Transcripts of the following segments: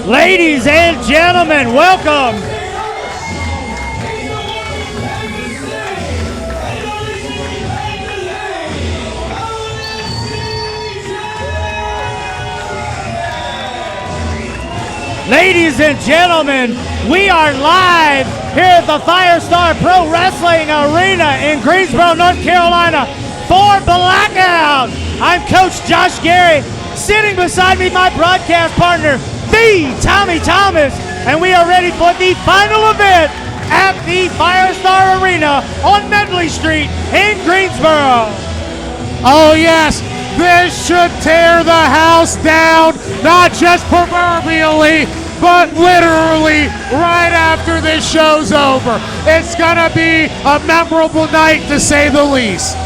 Ladies and gentlemen, welcome. Ladies and gentlemen, we are live here at the Firestar Pro Wrestling Arena in Greensboro, North Carolina for Blackout. I'm Coach Josh Gary. Sitting beside me, my broadcast partner, the Tommy Thomas, and we are ready for the final event at the Firestar Arena on Medley Street in Greensboro. Oh yes, this should tear the house down, not just proverbially, but literally right after this show's over. It's gonna be a memorable night to say the least.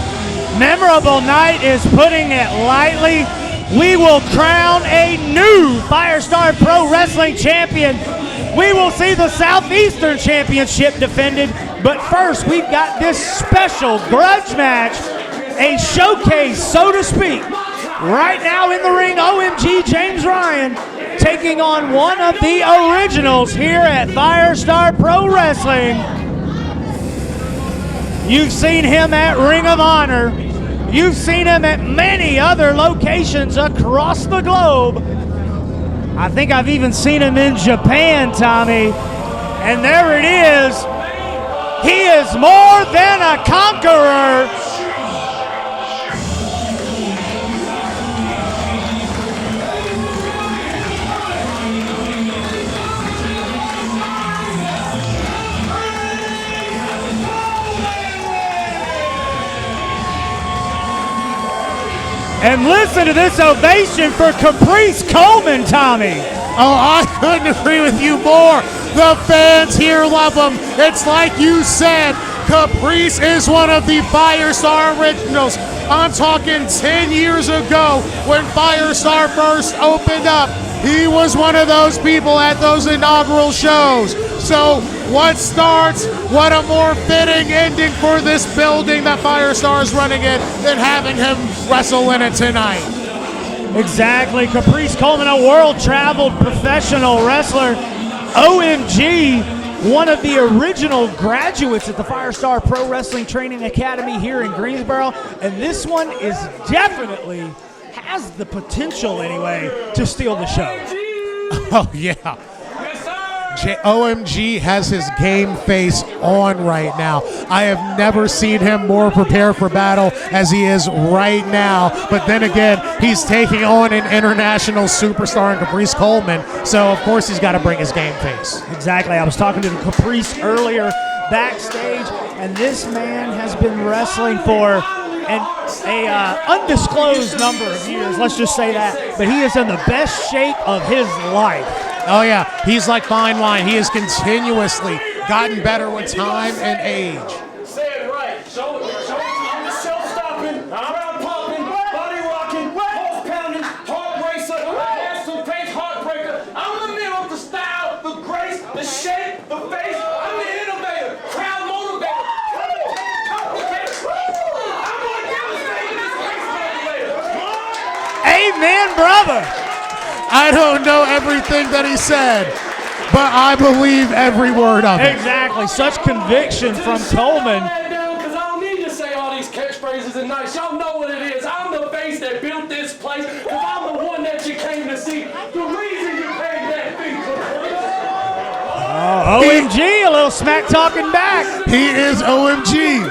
Memorable night is putting it lightly. We will crown a new Firestar Pro Wrestling champion. We will see the Southeastern Championship defended. But first, we've got this special grudge match, a showcase, so to speak. Right now in the ring, OMG James Ryan taking on one of the originals here at Firestar Pro Wrestling. You've seen him at Ring of Honor. You've seen him at many other locations across the globe. I think I've even seen him in Japan, Tommy. And there it is. He is more than a conqueror. And listen to this ovation for Caprice Coleman, Tommy. Oh, I couldn't agree with you more. The fans here love him. It's like you said, Caprice is one of the Firestar originals. I'm talking 10 years ago when Firestar first opened up. He was one of those people at those inaugural shows. So what a more fitting ending for this building that Firestar is running in than having him wrestle in it tonight. Exactly. Caprice Coleman, a world-traveled professional wrestler. OMG, one of the original graduates at the Firestar Pro Wrestling Training Academy here in Greensboro. And this one is definitely, has the potential anyway, to steal the show. Oh, yeah. OMG has his game face on right now. I have never seen him more prepared for battle as he is right now. But then again, he's taking on an international superstar in Caprice Coleman. So, of course, he's got to bring his game face. Exactly. I was talking to Caprice earlier backstage, and this man has been wrestling for an undisclosed number of years. Let's just say that. But he is in the best shape of his life. Oh, yeah. He's like fine wine. He has continuously gotten better with time and age. Say it right. Show I'm self-stopping, crowd-popping, body-rocking, pulse-pounding, heart-racer, ass-to-face heartbreaker. I'm the middle of the style, the grace, the shape, the face. I'm the innovator, crowd motivator, complicator. I'm going to devastate this race motivator. Amen, brother. I don't know everything that he said, but I believe every word of it. Exactly. Such conviction from Coleman. Because I don't need to say all these catchphrases and nice. Y'all know what it is. I'm the face that built this place because I'm the one that you came to see. The reason you paid that fee. OMG, a little smack talking back. He is OMG.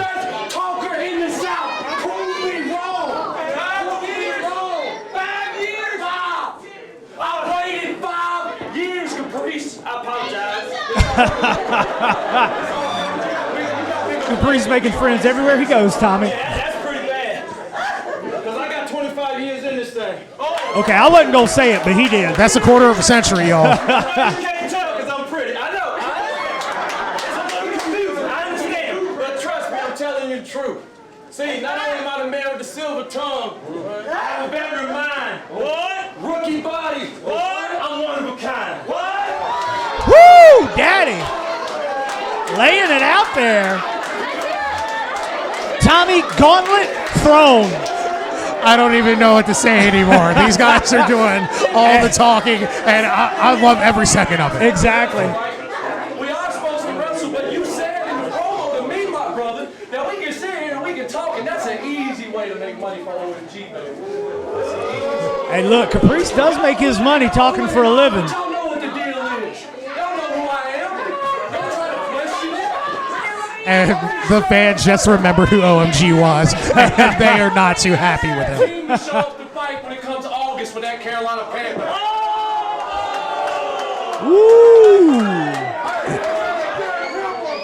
Talker in the South. Prove me wrong. 5 years. 5 years. I waited 5 years, Caprice. I apologize. Caprice making friends everywhere he goes, Tommy. That's pretty bad. Because I got 25 years in this thing. Oh, Okay, I wasn't going to say it, but he did. That's a quarter of a century, y'all. you can't tell because I'm pretty. I know. It's a little confusing. I understand. But trust me, I'm telling you the truth. See, not only am I the man with the silver tongue, I have a veteran mind. What? Rookie body. What? I'm one of a kind. What? Woo, Daddy. Laying it out there. Tommy, gauntlet thrown. I don't even know what to say anymore. These guys are doing all the talking, and I love every second of it. Exactly. We are supposed to wrestle, but you said in the promo to me, my brother, that we can sit here and we can talk, and that's an easy way to make money for OMG, baby. Hey, look, Caprice does make his money talking for a living. Y'all know what the deal is. Y'all know who I am. Don't try to question it. And the fans just remembered who OMG was, and they are not too happy with him. Team to show up to fight when it comes to August for that Carolina Panther. Woo.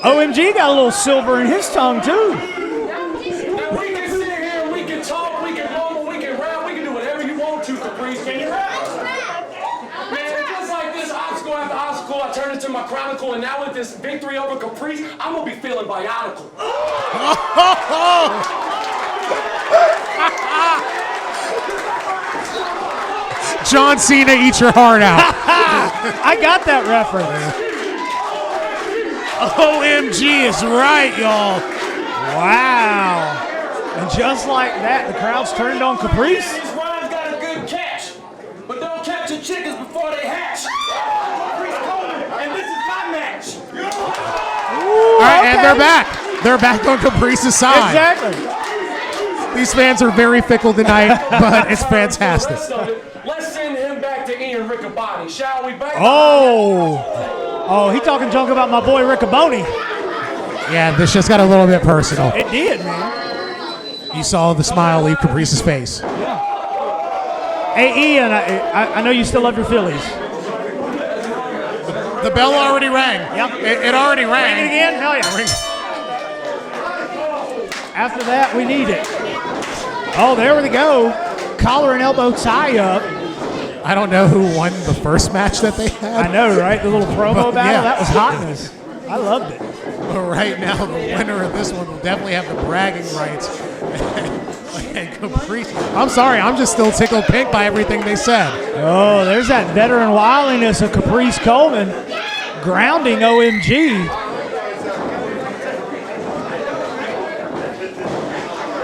OMG got a little silver in his tongue, too. Now we can sit here and we can talk, we can mumble, we can rap, we can do whatever you want to, Caprice. Can you rap? Man, just like this obstacle after obstacle, I turned into my chronicle, and now with this victory over Caprice, I'm gonna be feeling biotical. John Cena, eat your heart out. I got that reference. OMG is right, y'all. Wow. And just like that, the crowd's turned on Caprice. These rhymes got a good catch, but don't catch your chickens before they hatch. Caprice Coleman, and this is my match. All right, and they're back. They're back on Caprice's side. Exactly. These fans are very fickle tonight, but it's fantastic. Let's send him back to Ian Riccaboni, shall we? Back Oh, he talking junk about my boy Riccaboni. Yeah, this just got a little bit personal. It did, man. You saw the smile leave Caprice's face. Hey, Ian, I know you still love your Phillies. The bell already rang. Yep. It already Ring it rang. again? Hell yeah. After that, we need it. Oh, there we go. Collar and elbow tie up. I don't know who won the first match that they had. I know, right? The little promo battle? Yeah. That was hotness. I loved it. But right now, the winner of this one will definitely have the bragging rights. And Caprice, I'm sorry, I'm just still tickled pink by everything they said. Oh, there's that veteran wiliness of Caprice Coleman grounding OMG.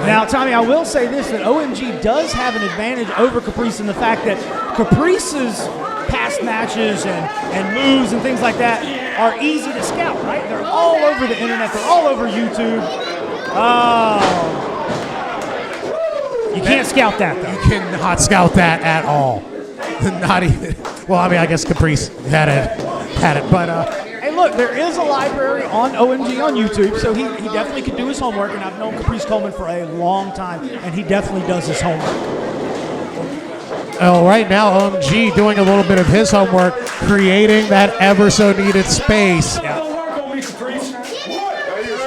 Now, Tommy, I will say this, that OMG does have an advantage over Caprice in the fact that Caprice's past matches and moves and things like that are easy to scout, right? They're all over the internet. They're all over YouTube. Oh. You can't scout that, though. You cannot scout that at all. Not even. Well, I mean, I guess Caprice had it, but Hey, look, there is a library on OMG on YouTube, so he definitely could do his homework, and I've known Caprice Coleman for a long time, and he definitely does his homework. oh, right now OMG doing a little bit of his homework, creating that ever so needed space. Don't work on me, Caprice.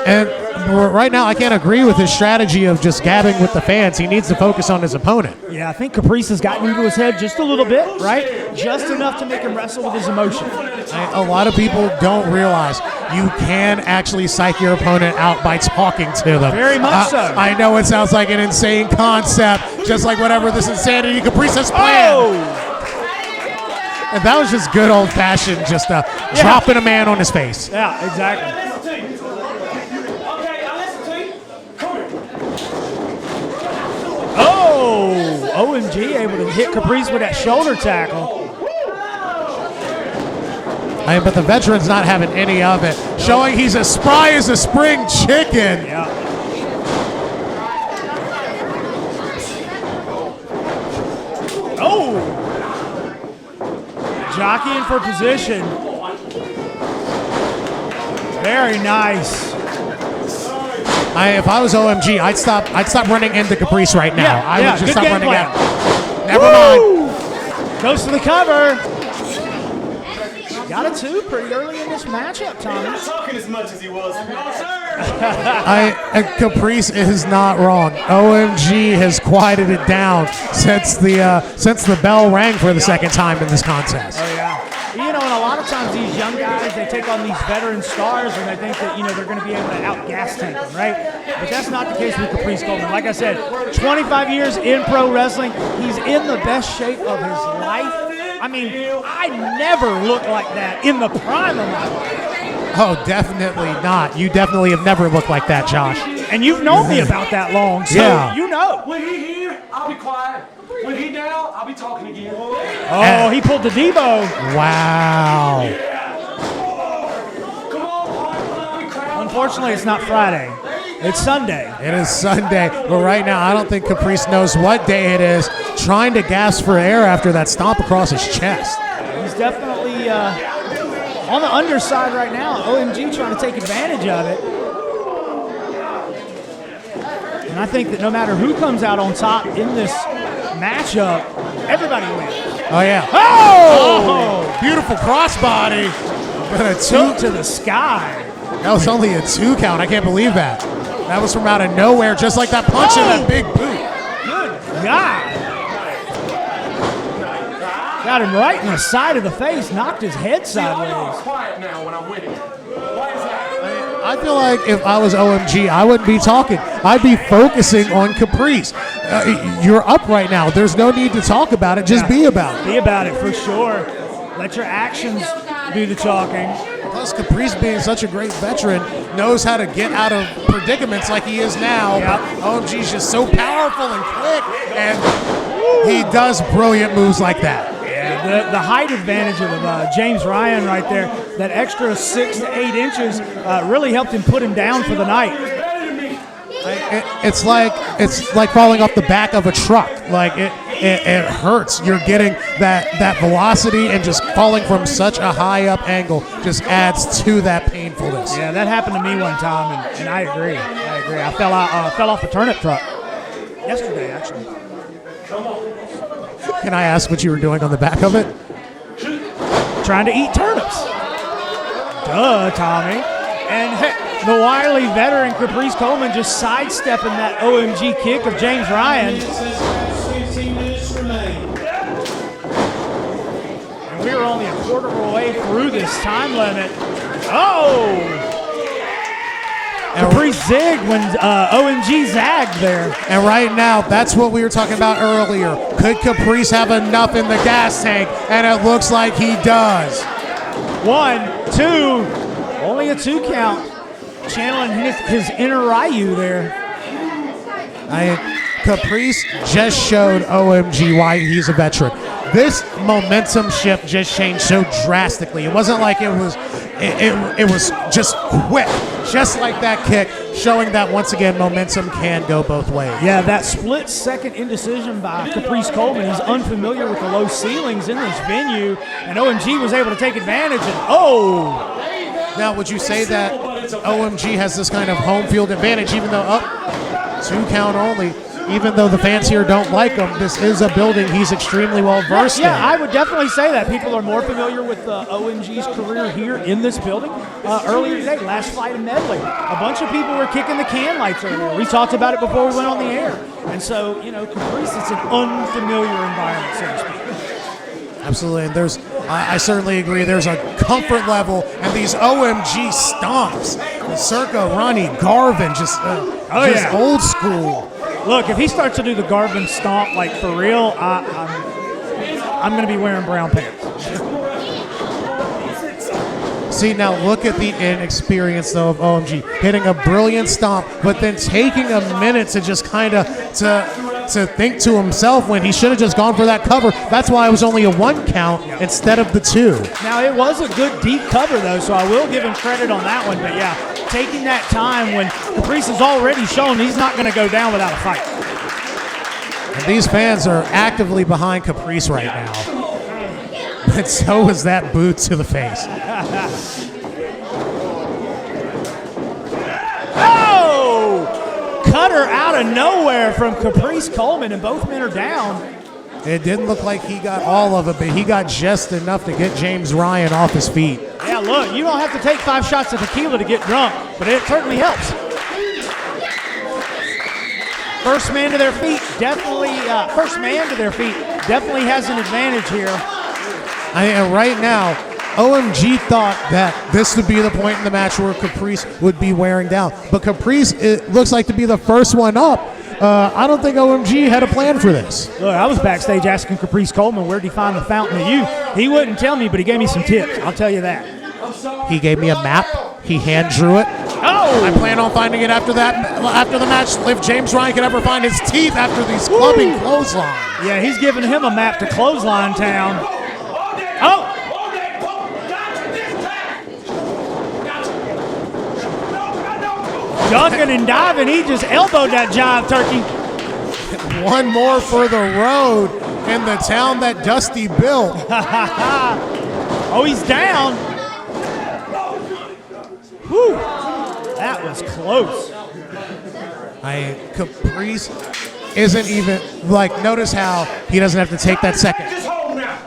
And right now, I can't agree with his strategy of just gabbing with the fans. He needs to focus on his opponent. Yeah, I think Caprice has gotten into his head just a little bit, right? Just enough to make him wrestle with his emotion. A lot of people don't realize you can actually psych your opponent out by talking to them. Very much so. I know it sounds like an insane concept, just like whatever this insanity Caprice has planned. Oh! And that was just good old-fashioned, just dropping a man on his face. Yeah, exactly. Listen to you. Okay, I listen to you. Come here. Oh! OMG able to hit Caprice with that shoulder tackle. But the veteran's not having any of it, showing he's as spry as a spring chicken. Yeah. Oh! Jockeying for position. Very nice. If I was OMG, I'd stop running into Caprice right now. Yeah, I would just good stop game running plan. out. Never mind. Goes for the cover. Got a 2 pretty early in this matchup, He's Tommy. not talking as much as he was. No, sir. Caprice is not wrong. OMG has quieted it down since the bell rang for the second time in this contest. Oh, yeah. You know, and a lot of times these young guys, they take on these veteran stars and they think that, you know, they're going to be able to out-gas tank them, right? But that's not the case with Caprice Coleman. Like I said, 25 years in pro wrestling. He's in the best shape of his life. I mean, I never looked like that in the prime of my life. Oh, definitely not. You definitely have never looked like that, Josh. And you've known me about that long, so Yeah. you know. When he here, I'll be quiet. When he down, I'll be talking again. Oh, he pulled the Devo. Wow. Come on, crowd. Unfortunately, it's not Friday. It's Sunday. It is Sunday, but right now I don't think Caprice knows what day it is, trying to gasp for air after that stomp across his chest. He's definitely on the underside right now. OMG trying to take advantage of it. And I think that no matter who comes out on top in this matchup, everybody wins. Oh, yeah. Oh! Beautiful crossbody. But a Took two. to the sky. That was only a 2 count. I can't believe that. That was from out of nowhere, just like that punch in that big boot. Good God. Got him right in the side of the face, knocked his head sideways. Quiet now when I'm winning. Why is that? I feel like if I was OMG, I wouldn't be talking. I'd be focusing on Caprice. You're up right now. There's no need to talk about it. Just be about it. Be about it for sure. Let your actions do the talking. Plus, Caprice, being such a great veteran, knows how to get out of predicaments like he is now. Yep. OMG's just so powerful and quick, and he does brilliant moves like that. The height advantage of James Ryan right there, that extra 6 to 8 inches really helped him put him down for the night. It's like falling off the back of a truck. Like it hurts. You're getting that velocity, and just falling from such a high up angle just adds to that painfulness. Yeah, that happened to me one time, and I agree. I fell off a turnip truck yesterday, actually. Can I ask what you were doing on the back of it? Trying to eat turnips. Duh, Tommy. And hey, the wily veteran Caprice Coleman just sidestepping that OMG kick of James Ryan. And we were only a quarter of a way through this time limit. Oh! Caprice zigged when OMG zagged there. And right now, that's what we were talking about earlier. Could Caprice have enough in the gas tank? And it looks like he does. 1, 2, only a 2 count. Channeling his inner Ryu there. Caprice just showed OMG why he's a veteran. This momentum shift just changed so drastically. It wasn't like it was just quick, just like that kick, showing that once again momentum can go both ways. Yeah, that split-second indecision by Caprice Coleman. He's unfamiliar with the low ceilings in this venue, and OMG was able to take advantage. And Now, would you say that OMG has this kind of home field advantage, even though 2 count only? Even though the fans here don't like him, this is a building he's extremely well versed in. Yeah, I would definitely say that. People are more familiar with OMG's career here in this building. Earlier today, last fight in Medley, a bunch of people were kicking the can lights earlier. We talked about it before we went on the air. And so, you know, Caprice, it's an unfamiliar environment, so to speak. Absolutely, and I certainly agree, there's a comfort level, and these OMG stomps, circa Ronnie Garvin, just old school. Look, if he starts to do the Garvin stomp, like for real, I'm going to be wearing brown pants. See, now look at the inexperience, though, of OMG. Hitting a brilliant stomp, but then taking a minute to just kind of to think to himself when he should have just gone for that cover. That's why it was only a 1 count instead of the 2. Now, it was a good deep cover, though, so I will give him credit on that one. But, yeah, taking that time when Caprice has already shown he's not going to go down without a fight. And these fans are actively behind Caprice right now. But so is that boot to the face. Oh! Cutter out of nowhere from Caprice Coleman, and both men are down. It didn't look like he got all of it, but he got just enough to get James Ryan off his feet. Yeah, look, you don't have to take 5 shots of tequila to get drunk, but it certainly helps. First man to their feet definitely has an advantage here. And right now, OMG thought that this would be the point in the match where Caprice would be wearing down. But Caprice, it looks like to be the first one up. I don't think OMG had a plan for this. Look, I was backstage asking Caprice Coleman, where'd he find the Fountain of Youth? He wouldn't tell me, but he gave me some tips. I'll tell you that. He gave me a map. He hand drew it. Oh! I plan on finding it after the match. If James Ryan can ever find his teeth after these clubbing clotheslines. Yeah, he's giving him a map to Clothesline Town. Oh! Ducking and diving, he just elbowed that jive turkey. One more for the road in the town that Dusty built. Oh, he's down. Whew. That was close. Caprice isn't even, notice how he doesn't have to take that second.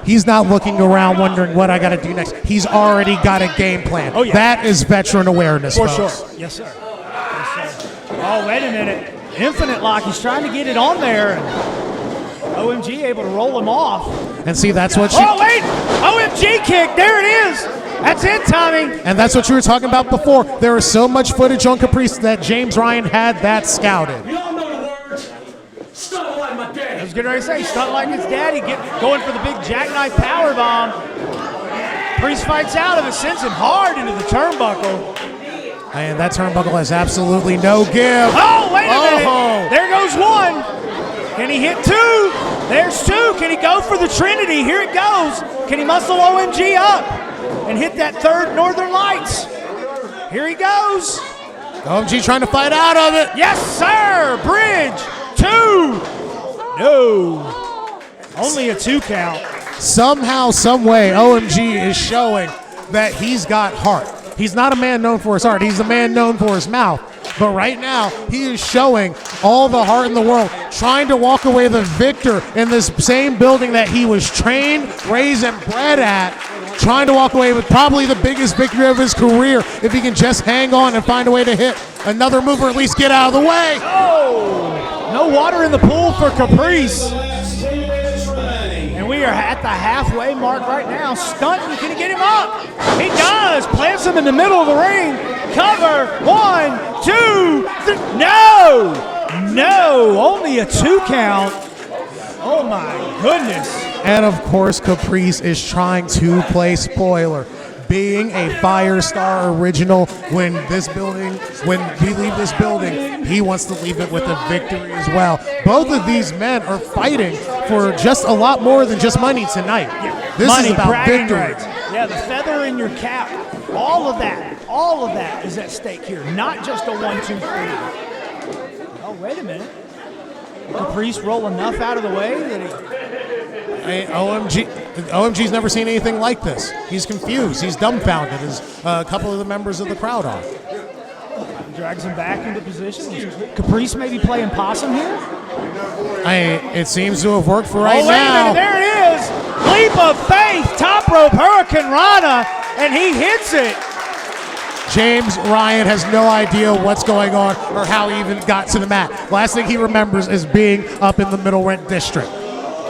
He's not looking around wondering what I got to do next. He's already got a game plan. Oh, yeah. That is veteran awareness, For folks. sure. Yes, sir. Oh, wait a minute. Infinite lock. He's trying to get it on there. OMG able to roll him off. And see, that's what Oh, wait. OMG kick. There it is. That's it, Tommy. And that's what you were talking about before. There was so much footage on Caprice that James Ryan had that scouted. You all know the words. Stunt like my dad. I was getting ready to say, stunt like his daddy, going for the big jackknife power bomb. Priest fights out of it, sends him hard into the turnbuckle. And that turnbuckle has absolutely no give. Oh, wait a minute. There goes one. Can he hit 2? There's 2. Can he go for the Trinity? Here it goes. Can he muscle OMG up and hit that 3rd Northern Lights? Here he goes. OMG trying to fight out of it. Yes, sir. Bridge. 2. No. Only a 2 count. Somehow, some way, OMG is showing that he's got heart. He's not a man known for his heart. He's a man known for his mouth. But right now, he is showing all the heart in the world, trying to walk away the victor in this same building that he was trained, raised, and bred at, trying to walk away with probably the biggest victory of his career if he can just hang on and find a way to hit another move or at least get out of the way. Oh, no water in the pool for Caprice. And we are at the halfway mark right now. Stunting, can he get him up? He does. Plants him in the middle of the ring. Cover. 1, 2, 3. No. No. Only a 2 count. Oh, my goodness. And, of course, Caprice is trying to play spoiler. Being a Firestar original, when we leave this building, he wants to leave it with a victory as well. Both of these men are fighting for just a lot more than just money tonight. Yeah. This money, is about victory. Rights. Yeah, the feather in your cap, all of that is at stake here, not just a 1, 2, 3. Oh, wait a minute. Caprice roll enough out of the way that he... OMG's never seen anything like this. He's confused. He's dumbfounded, as a couple of the members of the crowd are. Drags him back into position. Caprice maybe playing possum here? It seems to have worked for right now. Wait a minute, there it is. Leap of faith, top rope Hurricane Rana, and he hits it. James Ryan has no idea what's going on or how he even got to the mat. Last thing he remembers is being up in the middle rent district.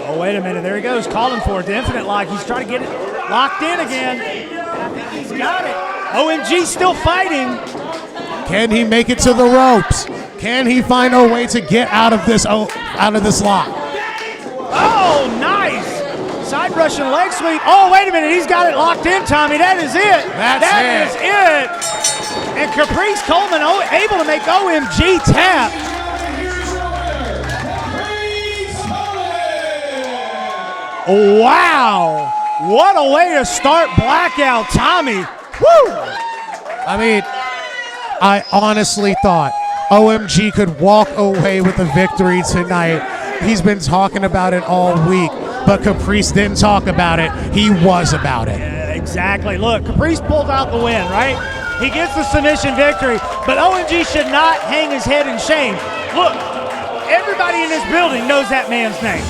Oh, wait a minute. There he goes, calling for it. The infinite lock. He's trying to get it locked in again. I think he's got it. OMG still fighting. Can he make it to the ropes? Can he find a way to get out of this lock? Oh, nice. Side Russian leg sweep. Oh, wait a minute. He's got it locked in, Tommy. That is it. That is it. And Caprice Coleman able to make OMG tap. Wow. What a way to start Blackout, Tommy. Woo. I mean, I honestly thought OMG could walk away with a victory tonight. He's been talking about it all week, but Caprice didn't talk about it. He was about it. Yeah, exactly. Look, Caprice pulled out the win, right? He gets the submission victory, but OMG should not hang his head in shame. Look, everybody in this building knows that man's name.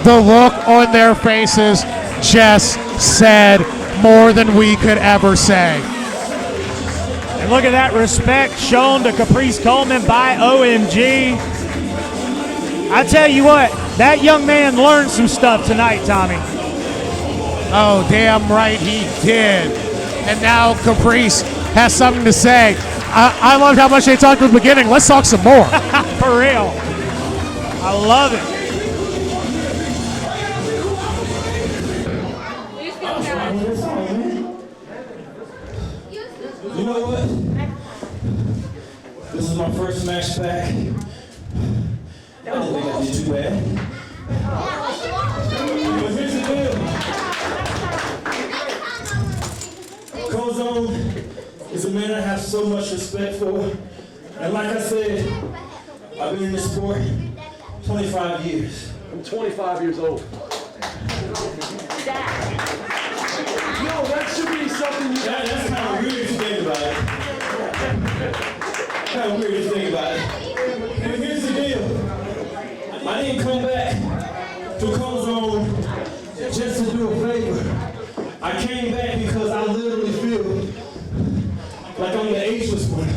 The look on their faces just said more than we could ever say. And look at that respect shown to Caprice Coleman by OMG. I tell you what, that young man learned some stuff tonight, Tommy. Oh, damn right he did. And now Caprice has something to say. I loved how much they talked at the beginning. Let's talk some more. For real. I love it. You know what? This is my first match back. I didn't think I did too bad. But here's the deal. Coleman is a man I have so much respect for. And like I said, I've been in this sport 25 years. I'm 25 years old. No, that should be something you That's kind of weird if you think about it. Kind of weird if you think about it. And here's the deal. I didn't come back to Coleman just to do a favor. I came back because I literally feel like I'm the ageless one.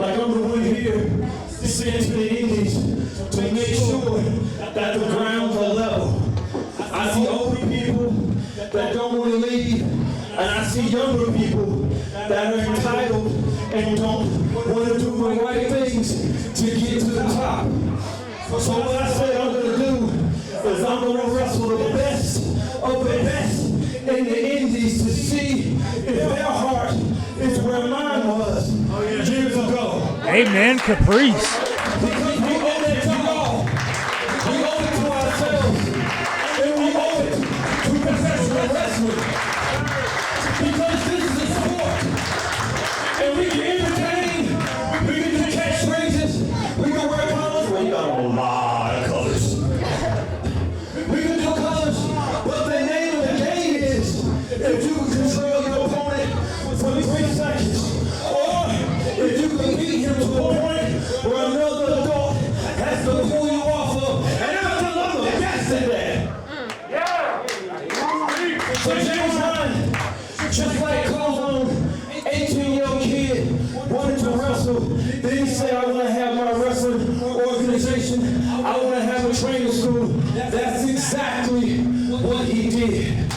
Like I'm the one here sent to the Indies to make sure that the grounds are level. I see older people that don't want to leave, and I see younger people that are entitled and don't want to do the right things to get to the top. So what I said I'm going to do is I'm going to wrestle the best of the best in the Indies to see if their heart is where mine was years ago. Amen, Caprice. Because we owe it to y'all. We owe it to ourselves. And we owe it to professional wrestling. Because this is a sport. And we can entertain. We can do catchphrases. We can wear colors. Well, you got a lot of colors. We can do colors. But the name of the game is if you can control your opponent for 3 seconds. Or if you can beat him to a point where another adult has to pull you off of, and I'm the best at that. So James Ryan, just like Coleman, 18-year-old kid, wanted to wrestle. Then he said, I want to have my wrestling organization. I want to have a training school. That's exactly what he did.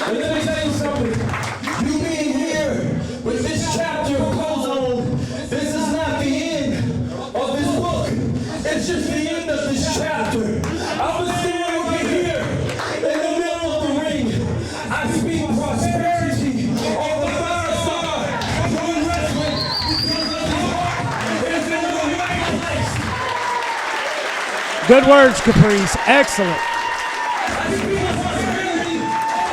And let me tell you something. You being here with this chapter of Coleman, this is not the end of this book. It's just the end of this chapter. I'm standing right here in the middle of the ring. I speak prosperity on the Firestar Pro Wrestling because of the heart is in the right place. Good words, Caprice. Excellent. I speak prosperity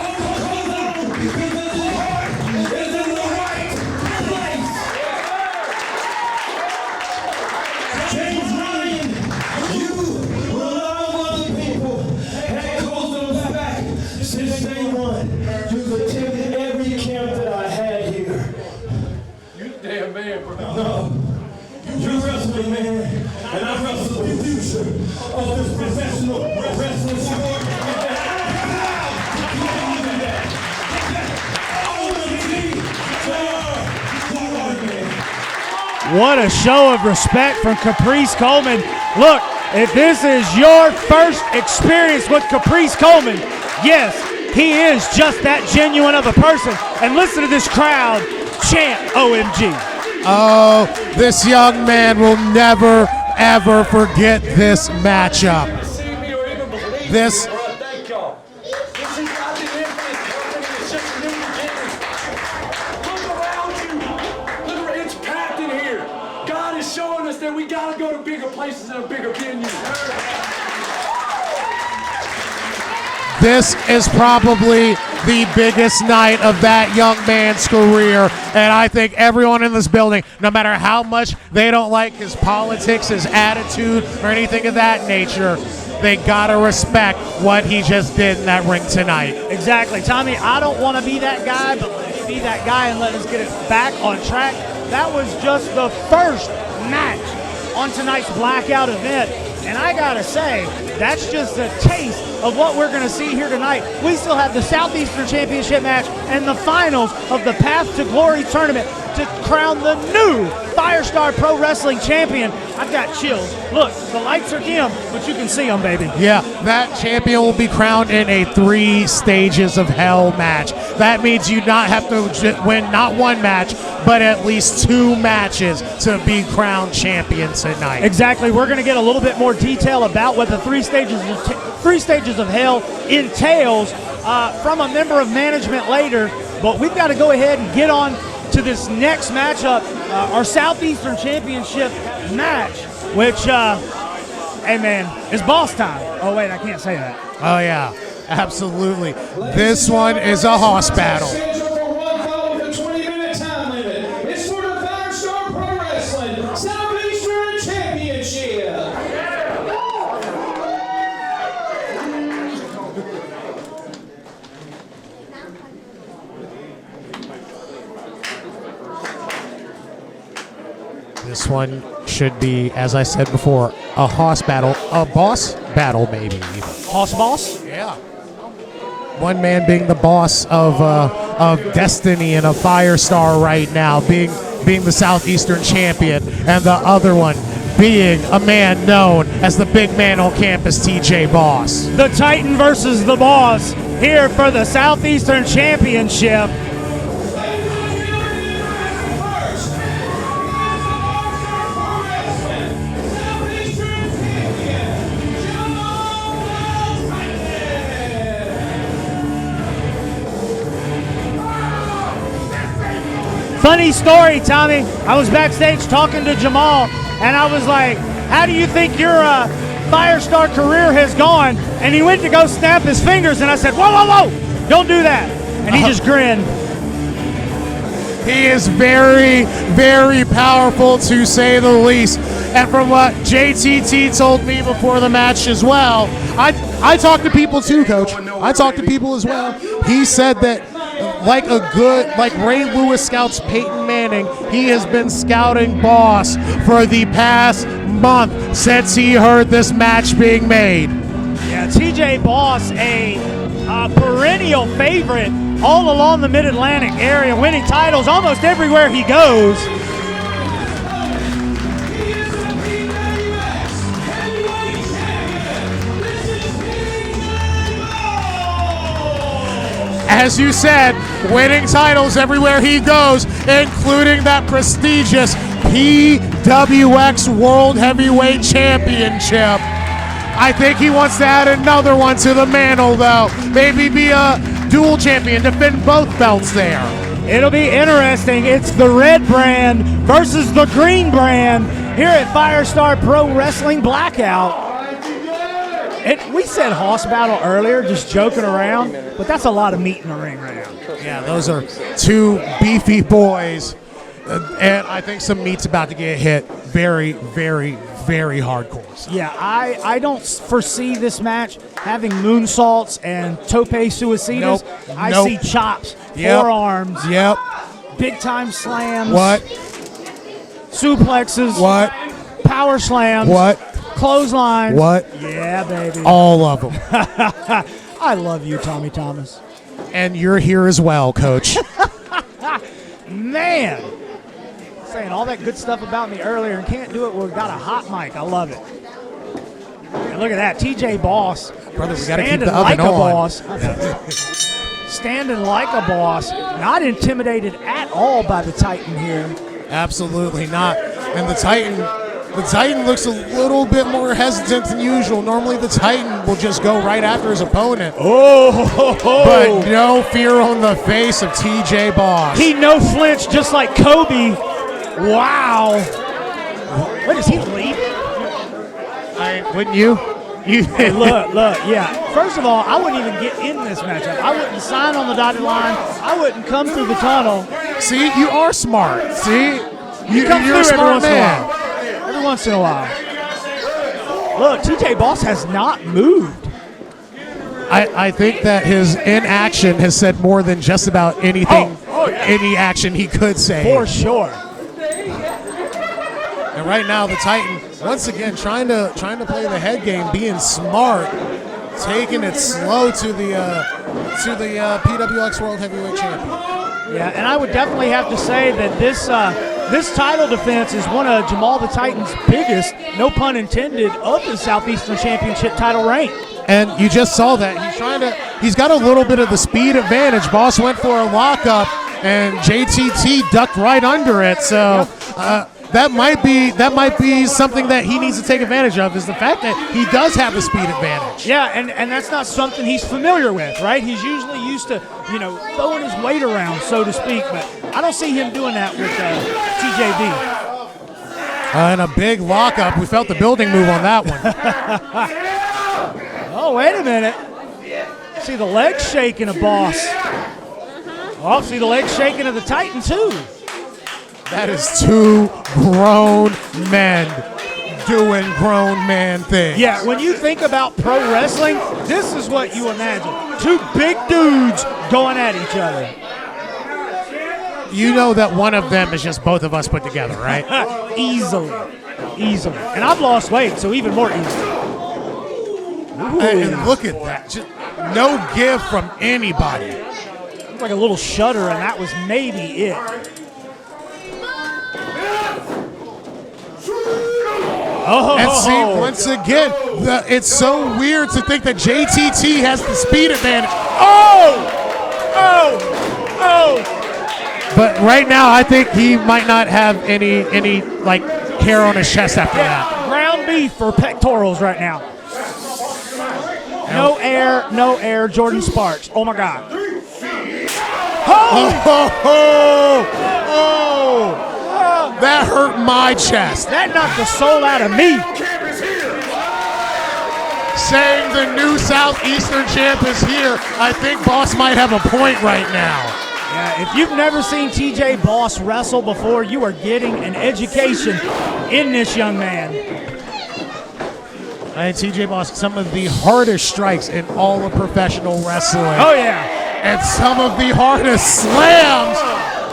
on Coleman because of the heart is in the right place. James Ryan, you will love other people. Had Coleman's back since day one. You've attended every camp that I had here. You damn man, bro. No, you wrestling, man, and I wrestle the future of this professional wrestling sport. And I'm proud to believe in that. What a show of respect from Caprice Coleman. Look, if this is your first experience with Caprice Coleman, yes, he is just that genuine of a person. And listen to this crowd chant OMG. Oh, this young man will never, ever forget this matchup. See me or even believe This- me, or I thank y'all. This is not the infinite company, it's just a new beginning. Look around you. Look, it's packed in here. God is showing us that we gotta go to bigger places and a bigger venue. This is probably the biggest night of that young man's career, and I think everyone in this building, no matter how much they don't like his politics, his attitude, or anything of that nature, they gotta respect what he just did in that ring tonight. Exactly. Tommy, I don't want to be that guy, but let me be that guy and let us get it back on track. That was just the first match on tonight's Blackout event. And I gotta say, that's just a taste of what we're gonna see here tonight. We still have the Southeastern Championship match and the finals of the Path to Glory tournament to crown the new Firestar Pro Wrestling champion. I've got chills. Look, the lights are dim, but you can see them, baby. Yeah, that champion will be crowned in a 3 stages of hell match. That means you not have to win not one match, but at least 2 matches to be crowned champion tonight. Exactly. We're going to get a little bit more detail about what the 3 stages of hell entails from a member of management later. But we've got to go ahead and get on to this next matchup, our Southeastern Championship match, which, hey man, is boss time. Oh wait, I can't say that. Oh yeah, absolutely. This one is a hoss battle. Scheduled for one fall with a 20-minute time limit. It's for the Firestar Pro Wrestling Southeastern Championship. This one should be, as I said before, a hoss battle, a boss battle maybe even. Hoss boss? Yeah. One man being the boss of Destiny and a Firestar right now, being the Southeastern champion, and the other one being a man known as the big man on campus, TJ Boss. The Titan versus the Boss here for the Southeastern Championship. Funny story, Tommy. I was backstage talking to Jamal, and I was like, how do you think your Firestar career has gone? And he went to go snap his fingers, and I said, whoa, whoa, whoa, don't do that. And he just grinned. He is very, very powerful, to say the least. And from what JTT told me before the match as well, I talked to people too, Coach. I talked to people as well. He said that like Ray Lewis scouts Peyton Manning, he has been scouting Boss for the past month since he heard this match being made. Yeah, TJ Boss, a perennial favorite all along the Mid-Atlantic area, winning titles almost everywhere he goes. As you said, winning titles everywhere he goes, including that prestigious PWX World Heavyweight Championship. I think he wants to add another one to the mantle, though. Maybe be a dual champion, defend both belts there. It'll be interesting. It's the red brand versus the green brand here at Firestar Pro Wrestling Blackout. We said hoss battle earlier, just joking around, but that's a lot of meat in the ring right now. Yeah, those are 2 beefy boys, and I think some meat's about to get hit very, very, very hardcore. Yeah, I don't foresee this match having moonsaults and tope suicidas. Nope. I see chops, forearms, big time slams. What? Suplexes. What? Power slams. What? Clotheslines. What? Yeah, baby. All of them. I love you, Tommy Thomas. And you're here as well, Coach. Man. Saying all that good stuff about me earlier and can't do it when we got a hot mic. I love it. And look at that. TJ Boss. Brother, we got to keep Standing the oven like a on. boss. Standing like a boss. Not intimidated at all by the Titan here. Absolutely not. And the Titan looks a little bit more hesitant than usual. Normally the Titan will just go right after his opponent. But no fear on the face of TJ Boss. He no flinch just like Kobe. Wow. What, is he leaving? Wouldn't you? Hey, look, yeah. First of all, I wouldn't even get in this matchup. I wouldn't sign on the dotted line. I wouldn't come through the tunnel. See, you are smart. See? You come you're through a smart man. every once in a while. Look, TJ Boss has not moved. I think that his inaction has said more than just about anything, any action he could say. For sure. And And right now, the Titan once again trying to play the head game, being smart, taking it slow to the PWX World Heavyweight Champion. Yeah, and I would definitely have to say that this title defense is one of Jamal the Titan's biggest, no pun intended, of the Southeastern Championship title reign. And you just saw that he's got a little bit of the speed advantage. Boss went for a lockup, and JTT ducked right under it. So that might be something that he needs to take advantage of, is the fact that he does have the speed advantage. Yeah, and that's not something he's familiar with, right? He's usually used to, throwing his weight around, so to speak. But I don't see him doing that with TJB. And a big lockup. We felt the building move on that one. Oh, wait a minute. See the legs shaking of Boss. Oh, see the legs shaking of the Titan, too. That is two grown men doing grown man things. Yeah, when you think about pro wrestling, this is what you imagine. Two big dudes going at each other. You know that one of them is just both of us put together, right? Easily. And I've lost weight, so even more easily. And look at that. Just no give from anybody. It's like a little shudder, and that was maybe it. Oh. And see, once again, it's so weird to think that JTT has the speed advantage. Oh! But right now, I think he might not have any hair on his chest after that. Ground beef for pectorals right now. No air, Jordan Sparks. Oh, my God. That hurt my chest. That knocked the soul out of me. Saying the new Southeastern champ is here, I think Boss might have a point right now. Yeah, if you've never seen TJ Boss wrestle before, you are getting an education in this young man. And TJ Boss, some of the hardest strikes in all of professional wrestling. Oh, yeah. And some of the hardest slams.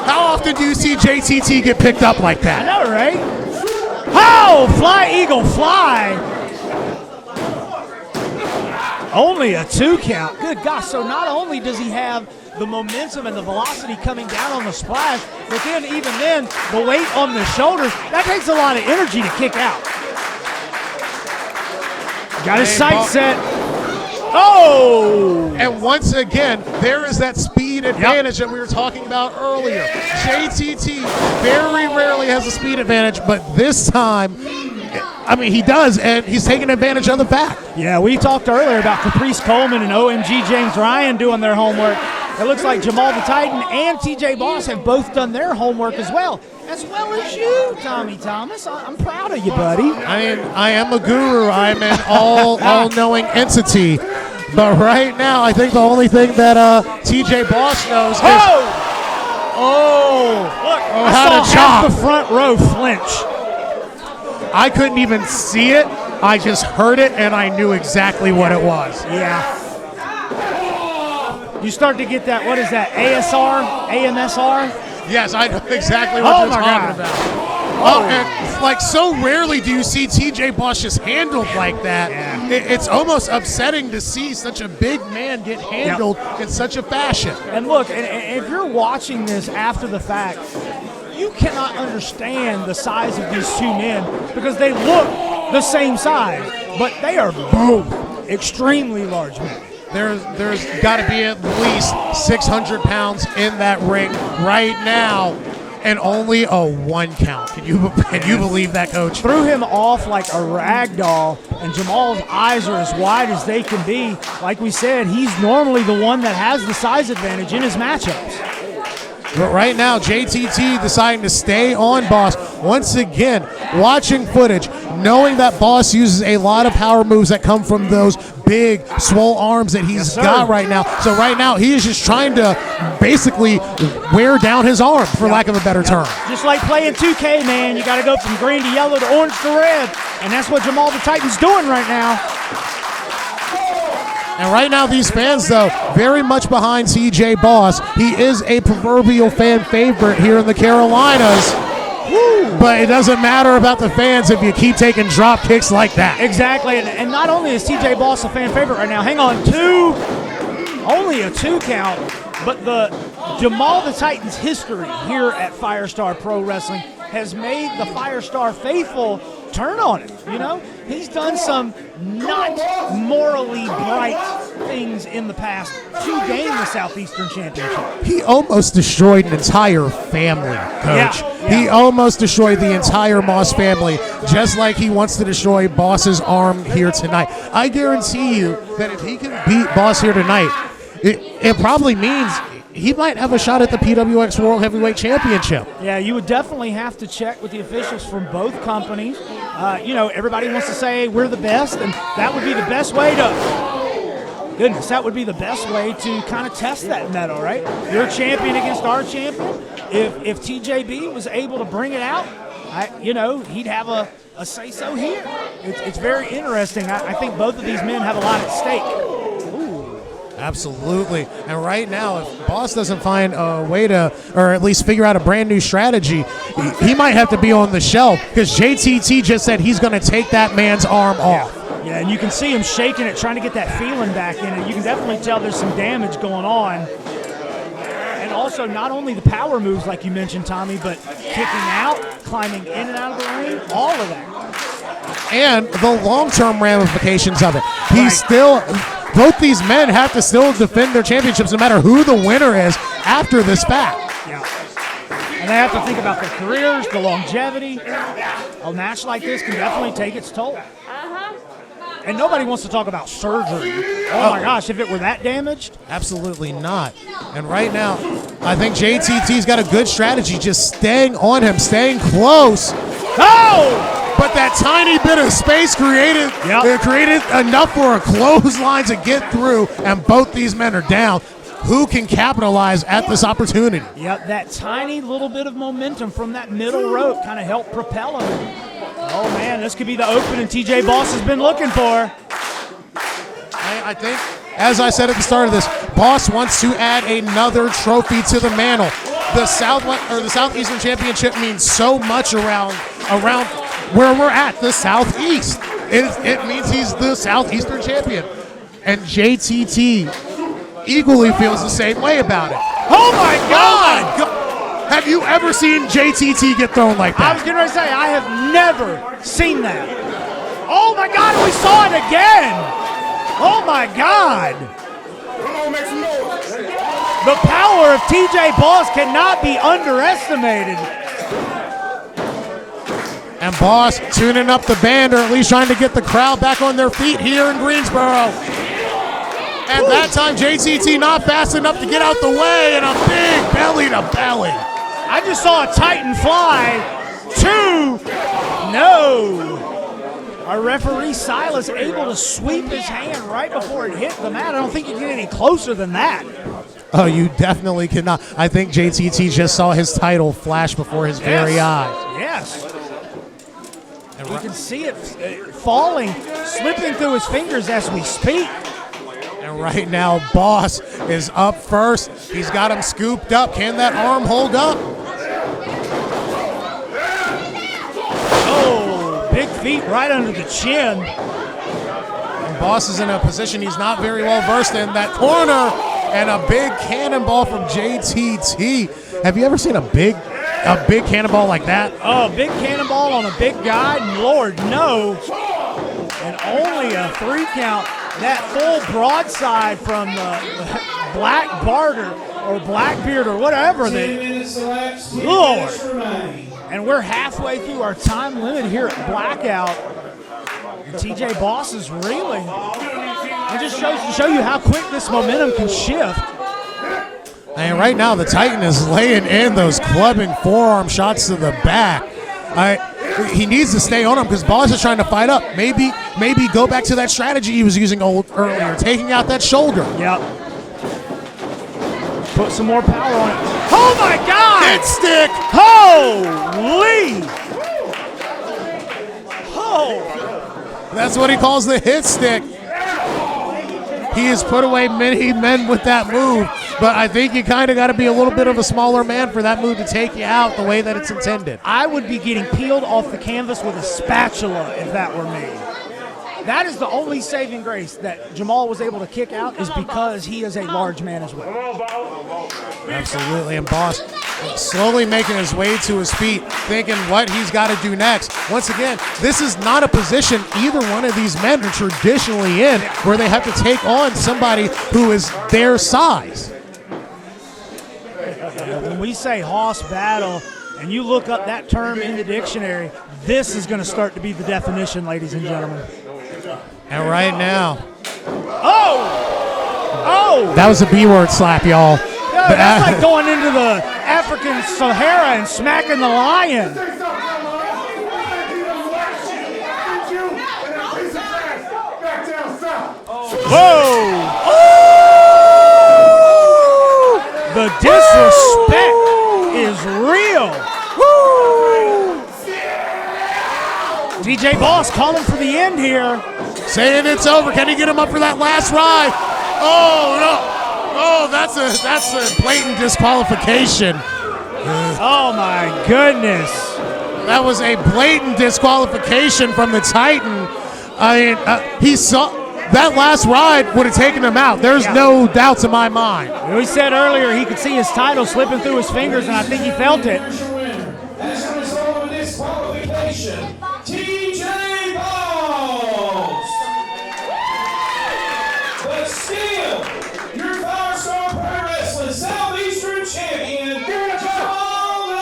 How often do you see JTT get picked up like that? I know, right? Oh, fly, eagle, fly. Only a 2 count. Good gosh. So not only does he have the momentum and the velocity coming down on the splash, but then even then, the weight on the shoulders, that takes a lot of energy to kick out. Got his sight set. Oh! And once again, there is that speed advantage that we were talking about earlier. JTT very rarely has a speed advantage, but this time, he does, and he's taking advantage of the fact. Yeah, we talked earlier about Caprice, Coleman, and OMG James Ryan doing their homework. It looks like Jamal the Titan and TJ Boss have both done their homework as well as you, Tommy Thomas. I'm proud of you, buddy. I am a guru. I'm an all-knowing entity. But right now, I think the only thing that TJ Boss knows is how to chop. The front row flinch. I couldn't even see it. I just heard it, and I knew exactly what it was. Yeah. You start to get that, what is that, AMSR? Yes, I know exactly what you're talking about. And so rarely do you see TJ Boss just handled like that. Yeah. It's almost upsetting to see such a big man get handled in such a fashion. And look, and if you're watching this after the fact, you cannot understand the size of these two men because they look the same size, but they are both extremely large men. There's got to be at least 600 pounds in that ring right now, and only a 1 count. Can you believe that, Coach? Threw him off like a rag doll, and Jamal's eyes are as wide as they can be. Like we said, he's normally the one that has the size advantage in his matchups. But right now, JTT deciding to stay on Boss. Once again, watching footage, knowing that Boss uses a lot of power moves that come from those big, swole arms that he's got right now. So right now, he is just trying to basically wear down his arm, for lack of a better term. Just like playing 2K, man. You got to go from green to yellow to orange to red. And that's what Jamal the Titan's doing right now. And right now, these fans, though, very much behind TJ Boss. He is a proverbial fan favorite here in the Carolinas. But it doesn't matter about the fans if you keep taking drop kicks like that. Exactly, and not only is TJ Boss a fan favorite right now, hang on, only a 2 count, but the Jamal the Titan's history here at Firestar Pro Wrestling has made the Firestar faithful turn on him. You know, he's done some not morally bright things in the past to gain the Southeastern Championship. He almost destroyed an entire family, Coach. Yeah. He almost destroyed the entire Moss family, just like he wants to destroy Boss's arm here tonight. I guarantee you that if he can beat Boss here tonight, it probably means he might have a shot at the PWX World Heavyweight Championship. Yeah, you would definitely have to check with the officials from both companies. You know, everybody wants to say we're the best, and that would be the best way to, goodness, that would be the best way to kind of test that medal, right? Your champion against our champion. If TJB was able to bring it out, you know, he'd have a say-so here. It's very interesting. I think both of these men have a lot at stake. Absolutely. And right now, if Boss doesn't find a way to, or at least figure out a brand new strategy, he might have to be on the shelf, because JTT just said he's going to take that man's arm off. Yeah, and you can see him shaking it, trying to get that feeling back in it. You can definitely tell there's some damage going on. And also, not only the power moves, like you mentioned, Tommy, but kicking out, climbing in and out of the ring, all of that. And the long-term ramifications of it. He's still... Both these men have to still defend their championships no matter who the winner is after this back. Yeah. And they have to think about their careers, the longevity. A match like this can definitely take its toll. And nobody wants to talk about surgery. Oh my gosh, if it were that damaged? Absolutely not. And right now, I think JTT's got a good strategy, just staying on him, staying close. Oh! But that tiny bit of space created enough for a clothesline to get through, and both these men are down. Who can capitalize at this opportunity? Yep, that tiny little bit of momentum from that middle rope kind of helped propel him. Oh man, this could be the opening TJ Boss has been looking for. I think, as I said at the start of this, Boss wants to add another trophy to the mantle. The Southeastern Championship means so much around where we're at, the Southeast. It means he's the Southeastern champion. And JTT equally feels the same way about it. Oh my God! Have you ever seen JTT get thrown like that? I was getting ready to say, I have never seen that. Oh my God, we saw it again! Oh my God! Come on, make some noise. The power of TJ Boss cannot be underestimated. And Boss tuning up the band, or at least trying to get the crowd back on their feet here in Greensboro. And that time, JTT not fast enough to get out the way, and a big belly to belly. I just saw a Titan fly. 2. No. Our referee Silas able to sweep his hand right before it hit the mat. I don't think you can get any closer than that. Oh, you definitely cannot. I think JTT just saw his title flash before his very eyes. Yes. And we can see it falling, slipping through his fingers as we speak. And right now, Boss is up first. He's got him scooped up. Can that arm hold up? Oh, big feet right under the chin. And Boss is in a position he's not very well versed in. That corner, and a big cannonball from JTT. Have you ever seen a big cannonball like that? Oh, big cannonball on a big guy? Lord, no. And only a 3 count. That full broadside from the Black Barter or Blackbeard or whatever. Lord. And we're halfway through our time limit here at Blackout. And TJ Boss is reeling. It just shows to show you how quick this momentum can shift. And right now, the Titan is laying in those clubbing forearm shots to the back. He needs to stay on him because Boss is trying to fight up. Maybe go back to that strategy he was using earlier, taking out that shoulder. Yep. Put some more power on it. Oh my God! Hit stick! Holy! Oh! That's what he calls the hit stick. He has put away many men with that move, but I think you kind of got to be a little bit of a smaller man for that move to take you out the way that it's intended. I would be getting peeled off the canvas with a spatula if that were me. That is the only saving grace that Jamal was able to kick out is because he is a large man as well. Absolutely, and Boss slowly making his way to his feet, thinking what he's got to do next. Once again, this is not a position either one of these men are traditionally in where they have to take on somebody who is their size. When we say hoss battle, and you look up that term in the dictionary, this is going to start to be the definition, ladies and gentlemen. And right now, Oh! that was a B-word slap, y'all. Yeah, that's like going into the African Sahara and smacking the lion. Whoa! Oh! The disrespect is real. DJ Boss calling for the end here. Saying it's over. Can he get him up for that last ride? Oh, no. Oh, that's a blatant disqualification. Oh, my goodness. That was a blatant disqualification from the Titan. I mean, he saw that last ride would have taken him out. There's no doubts in my mind. We said earlier he could see his title slipping through his fingers, and I think he felt it. As a result of a disqualification, TJ Balls. But still, your Firestar Pro Wrestling Southeastern Champion, Jamal the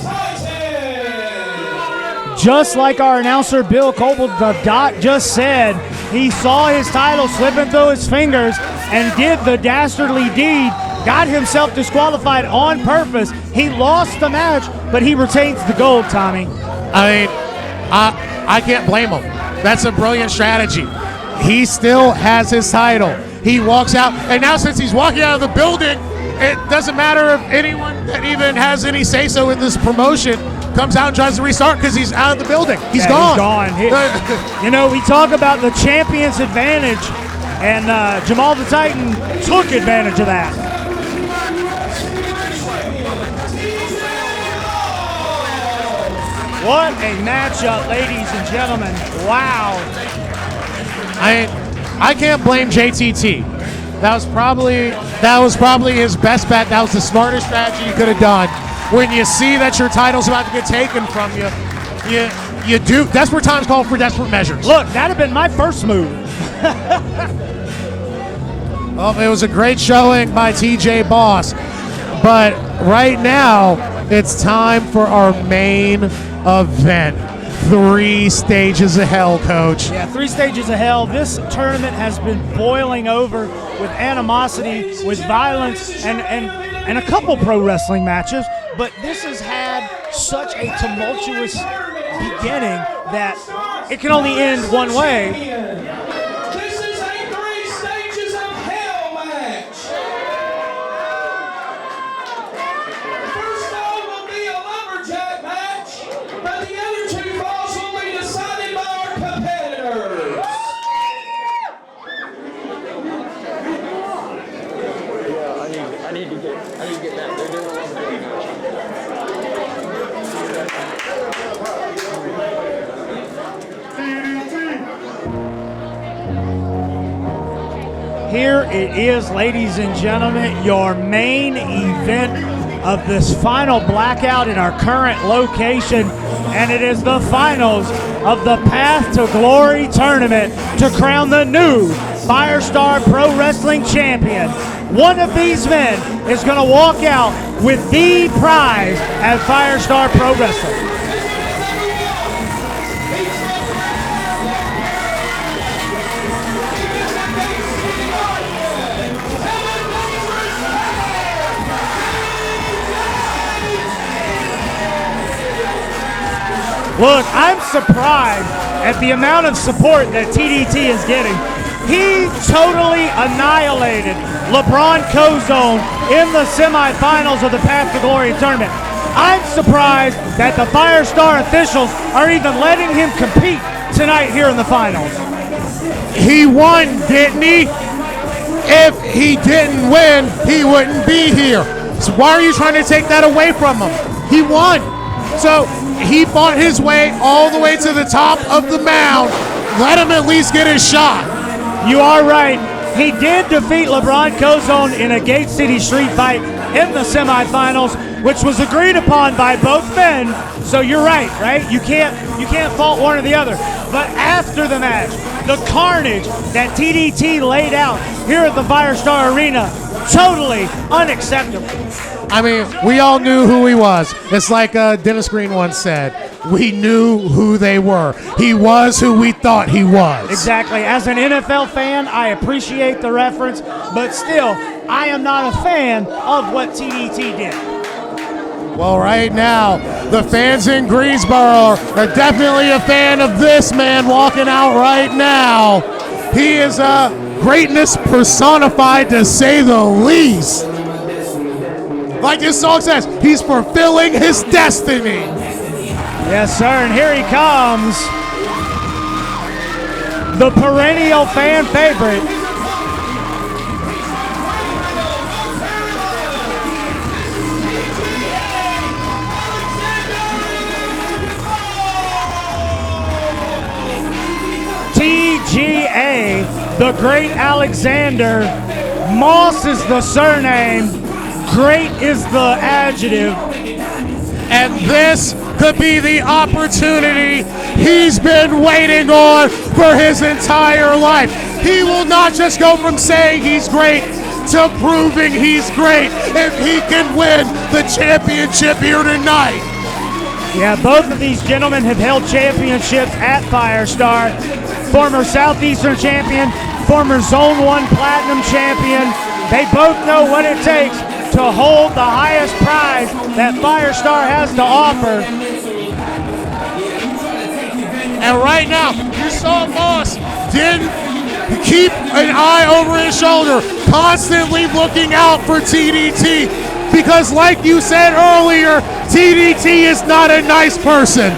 Titan. Just like our announcer Bill Coble, the Dot, just said, he saw his title slipping through his fingers and did the dastardly deed, got himself disqualified on purpose. He lost the match, but he retains the gold, Tommy. I mean, I can't blame him. That's a brilliant strategy. He still has his title. He walks out, and now since he's walking out of the building, it doesn't matter if anyone that even has any say-so in this promotion comes out and tries to restart because he's out of the building. He's gone. He's gone. You know, we talk about the champion's advantage, and Jamal the Titan took advantage of that. What a matchup, ladies and gentlemen. Wow. I can't blame JTT. That was probably his best bet. That was the smartest strategy you could have done. When you see that your title's about to get taken from you, you do. Desperate times call for desperate measures. Look, that'd have been my first move. Well, it was a great showing by TJ Boss. But right now, it's time for our main event. 3 stages of hell, Coach. Yeah, 3 stages of hell. This tournament has been boiling over with animosity, with violence, and a couple pro wrestling matches. But this has had such a tumultuous beginning that it can only end one way. This is a 3 stages of hell match. First one will be a lumberjack match, but the other 2 falls will be decided by our competitors. I need to get that. They're doing a lumberjack match. Here it is, ladies and gentlemen, your main event of this final blackout in our current location, and it is the finals of the Path to Glory tournament to crown the new Firestar Pro Wrestling Champion. One of these men is going to walk out with the prize at Firestar Pro Wrestling. Look, I'm surprised at the amount of support that TDT is getting. He totally annihilated LeBron Cozone in the semifinals of the Path to Glory tournament. I'm surprised that the Firestar officials are even letting him compete tonight here in the finals. He won, didn't he? If he didn't win, he wouldn't be here. So why are you trying to take that away from him? He won. So he fought his way all the way to the top of the mound. Let him at least get his shot. You are right. He did defeat LeBron Cozone in a Gate City street fight in the semifinals, which was agreed upon by both men. So you're right? You can't fault one or the other. But after the match, the carnage that TDT laid out here at the Firestar Arena, totally unacceptable. I mean, we all knew who he was. It's like Dennis Green once said, we knew who they were. He was who we thought he was. Exactly. As an NFL fan, I appreciate the reference, but still, I am not a fan of what TDT did. Well, right now, the fans in Greensboro are definitely a fan of this man walking out right now. He is greatness personified, to say the least. Like this song says, he's fulfilling his destiny. Yes, sir, and here he comes. The perennial fan favorite. TGA, the great Alexander. Moss is the surname. Great is the adjective. And this could be the opportunity he's been waiting on for his entire life. He will not just go from saying he's great to proving he's great if he can win the championship here tonight. Yeah, both of these gentlemen have held championships at Firestar. Former Southeastern champion, former Zone 1 Platinum champion. They both know what it takes to hold the highest prize that Firestar has to offer. And right now, you saw Moss didn't keep an eye over his shoulder, constantly looking out for TDT, because like you said earlier, TDT is not a nice person.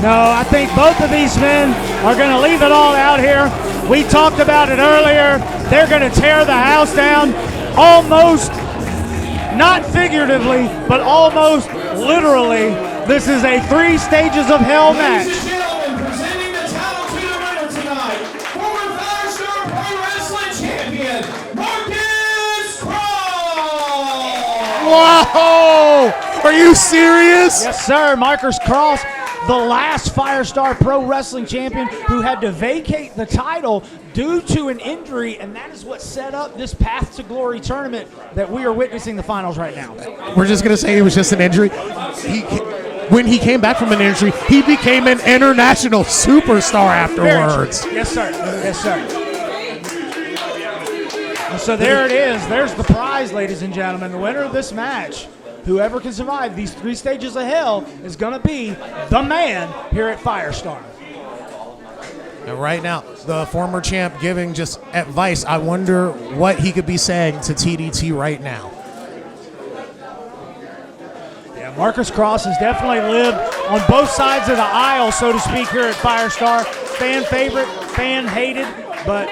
No, I think both of these men are going to leave it all out here. We talked about it earlier. They're going to tear the house down, almost, not figuratively, but almost literally. This is a 3 stages of hell match. Ladies and gentlemen, presenting the title to the winner tonight, former Firestar Pro Wrestling Champion, Marcus Cross! Whoa! Are you serious? Yes, sir. Marcus Cross, the last Firestar Pro Wrestling Champion who had to vacate the title due to an injury, and that is what set up this Path to Glory tournament that we are witnessing the finals right now. We're just going to say it was just an injury. When he came back from an injury, he became an international superstar afterwards. Yes, sir. Yes, sir. And so there it is. There's the prize, ladies and gentlemen. The winner of this match, whoever can survive these 3 stages of hell, is going to be the man here at Firestar. And right now, the former champ giving just advice. I wonder what he could be saying to TDT right now. Yeah, Marcus Cross has definitely lived on both sides of the aisle, so to speak, here at Firestar. Fan favorite, fan hated, but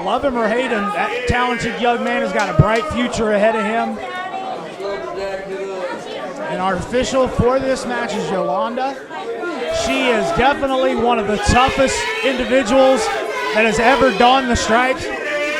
love him or hate him, that talented young man has got a bright future ahead of him. And our official for this match is Yolanda. She is definitely one of the toughest individuals that has ever donned the stripes.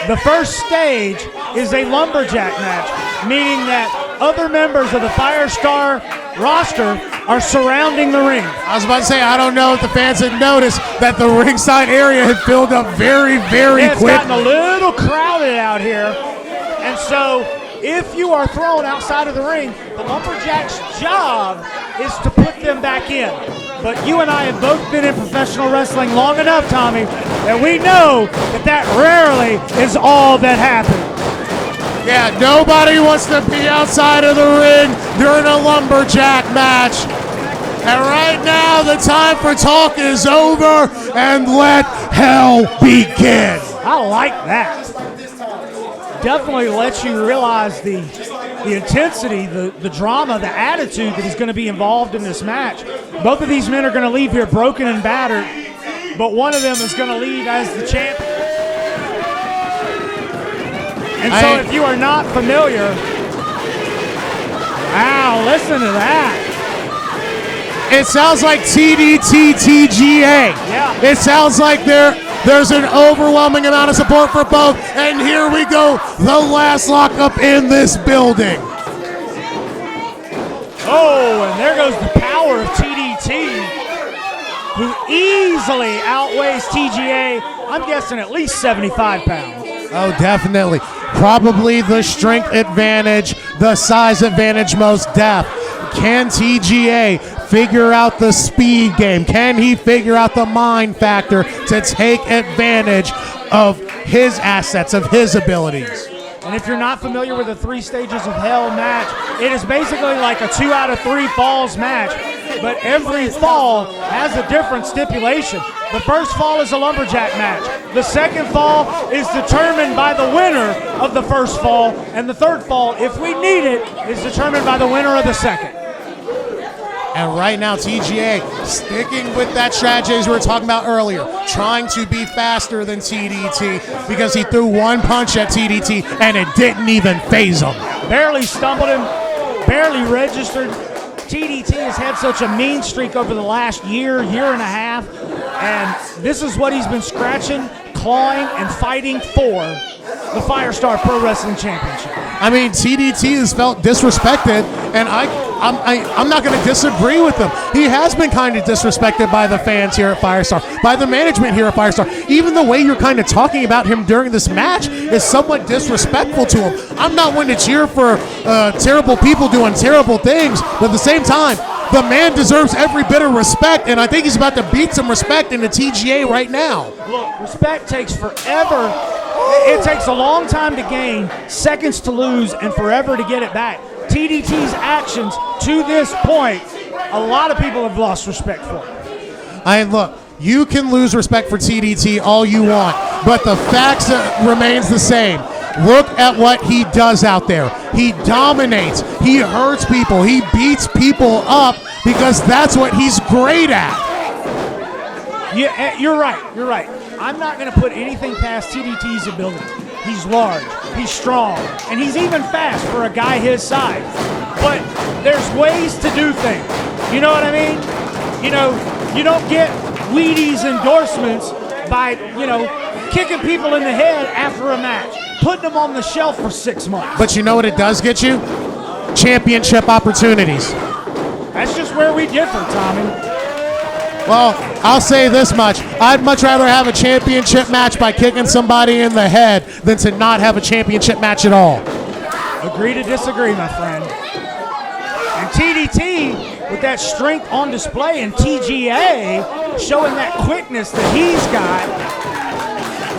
The first stage is a lumberjack match, meaning that other members of the Firestar roster are surrounding the ring. I was about to say, I don't know if the fans had noticed that the ringside area had filled up very, very It's quick. gotten a little crowded out here. And so if you are thrown outside of the ring, the lumberjack's job is to put them back in. But you and I have both been in professional wrestling long enough, Tommy, that we know that that rarely is all that happens. Yeah, nobody wants to be outside of the ring during a lumberjack match. And right now, the time for talk is over, and let hell begin. I like that. Definitely lets you realize the intensity, the drama, the attitude that is going to be involved in this match. Both of these men are going to leave here broken and battered, but one of them is going to leave as the champion. And so if you are not familiar, wow, listen to that. It sounds like TDT TGA. Yeah. It sounds like there's an overwhelming amount of support for both. And here we go, the last lockup in this building. Oh, and there goes the power of TDT, who easily outweighs TGA. I'm guessing at least 75 pounds. Oh, definitely. Probably the strength advantage, the size advantage, most def. Can TGA figure out the speed game? Can he figure out the mind factor to take advantage of his assets, of his abilities? And if you're not familiar with the 3 Stages of Hell match, it is basically like a 2 out of 3 falls match, but every fall has a different stipulation. The first fall is a lumberjack match. The second fall is determined by the winner of the first fall, and the third fall, if we need it, is determined by the winner of the second. And right now, TGA sticking with that strategy as we were talking about earlier, trying to be faster than TDT because he threw one punch at TDT and it didn't even phase him. Barely stumbled him, barely registered. TDT has had such a mean streak over the last year and a half, and this is what he's been scratching, clawing, and fighting for, the Firestar Pro Wrestling Championship. I mean, TDT has felt disrespected, and I'm not going to disagree with him. He has been kind of disrespected by the fans here at Firestar, by the management here at Firestar. Even the way you're kind of talking about him during this match is somewhat disrespectful to him. I'm not one to cheer for terrible people doing terrible things, but at the same time, the man deserves every bit of respect, and I think he's about to beat some respect in the TGA right now. Look, respect takes forever. It takes a long time to gain, seconds to lose, and forever to get it back. TDT's actions to this point, a lot of people have lost respect for. Look, you can lose respect for TDT all you want, but the facts remains the same. Look at what he does out there. He dominates. He hurts people. He beats people up because that's what he's great at. Yeah, you're right. You're right. I'm not going to put anything past TDT's ability. He's large, he's strong, and he's even fast for a guy his size. But there's ways to do things. You know what I mean? You know, you don't get Wheaties endorsements by, kicking people in the head after a match, putting them on the shelf for 6 months. But you know what it does get you? Championship opportunities. That's just where we differ, Tommy. Well, I'll say this much. I'd much rather have a championship match by kicking somebody in the head than to not have a championship match at all. Agree to disagree, my friend. And TDT, with that strength on display, and TGA showing that quickness that he's got.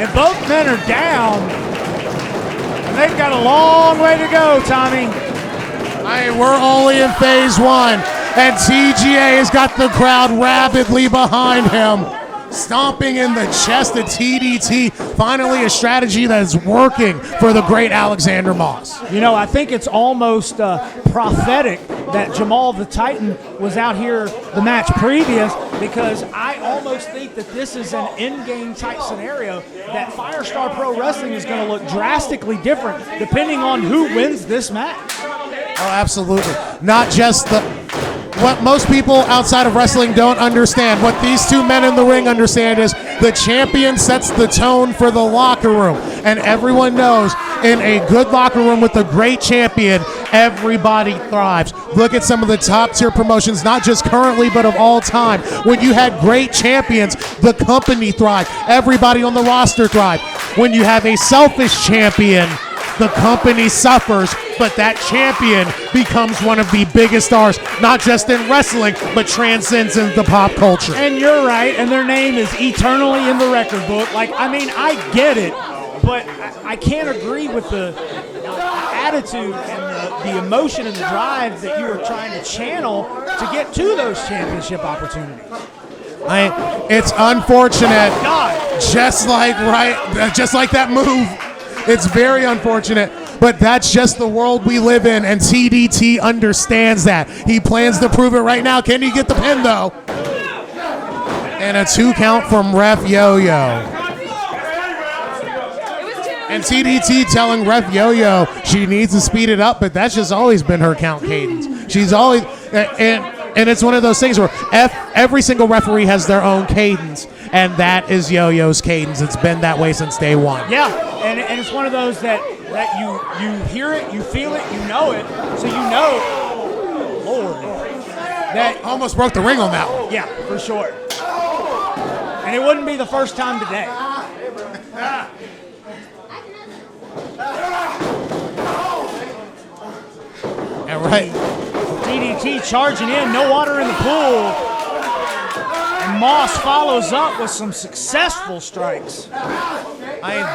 And both men are down. And they've got a long way to go, Tommy. We're only in phase 1. And TGA has got the crowd rabidly behind him. Stomping in the chest of TDT. Finally a strategy that is working for the great Alexander Moss. I think it's almost prophetic that Jamal the Titan was out here the match previous, because I almost think that this is an in-game type scenario that Firestar Pro Wrestling is going to look drastically different depending on who wins this match. Oh, absolutely. Not just what most people outside of wrestling don't understand. What these two men in the ring understand is the champion sets the tone for the locker room. And everyone knows in a good locker room with a great champion, everybody thrives. Look at some of the top tier promotions, not just currently, but of all time. When you had great champions, the company thrived. Everybody on the roster thrived. When you have a selfish champion, the company suffers, but that champion becomes one of the biggest stars, not just in wrestling, but transcends into pop culture. And you're right, and their name is eternally in the record book. I get it, but I can't agree with the attitude and the emotion and the drive that you were trying to channel to get to those championship opportunities. It's unfortunate. God. Just like that move. It's very unfortunate, but that's just the world we live in, and TDT understands that. He plans to prove it right now. Can he get the pin, though? And a 2 count from Ref Yo-Yo. And TDT telling Ref Yo-Yo she needs to speed it up, but that's just always been her count cadence. She's always, and it's one of those things where every single referee has their own cadence, and that is Yo-Yo's cadence. It's been that way since day one. Yeah, and it's one of those that you hear it, you feel it, you know it, so you know, Lord, that Almost broke the ring on that one. yeah, for sure. And it wouldn't be the first time today. And right. DDT charging in, no water in the pool. And Moss follows up with some successful strikes.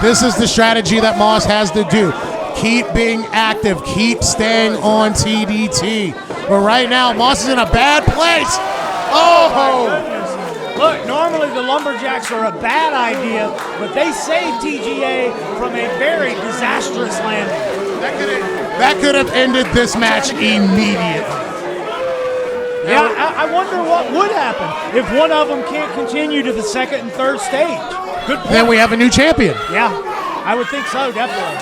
This is the strategy that Moss has to do. Keep being active. Keep staying on TDT. But right now, Moss is in a bad place. Oh! Look, normally the Lumberjacks are a bad idea, but they saved TGA from a very disastrous landing. That could have ended this match immediately. Yeah, I wonder what would happen if one of them can't continue to the second and third stage. Good point. Then we have a new champion. Yeah, I would think so, definitely.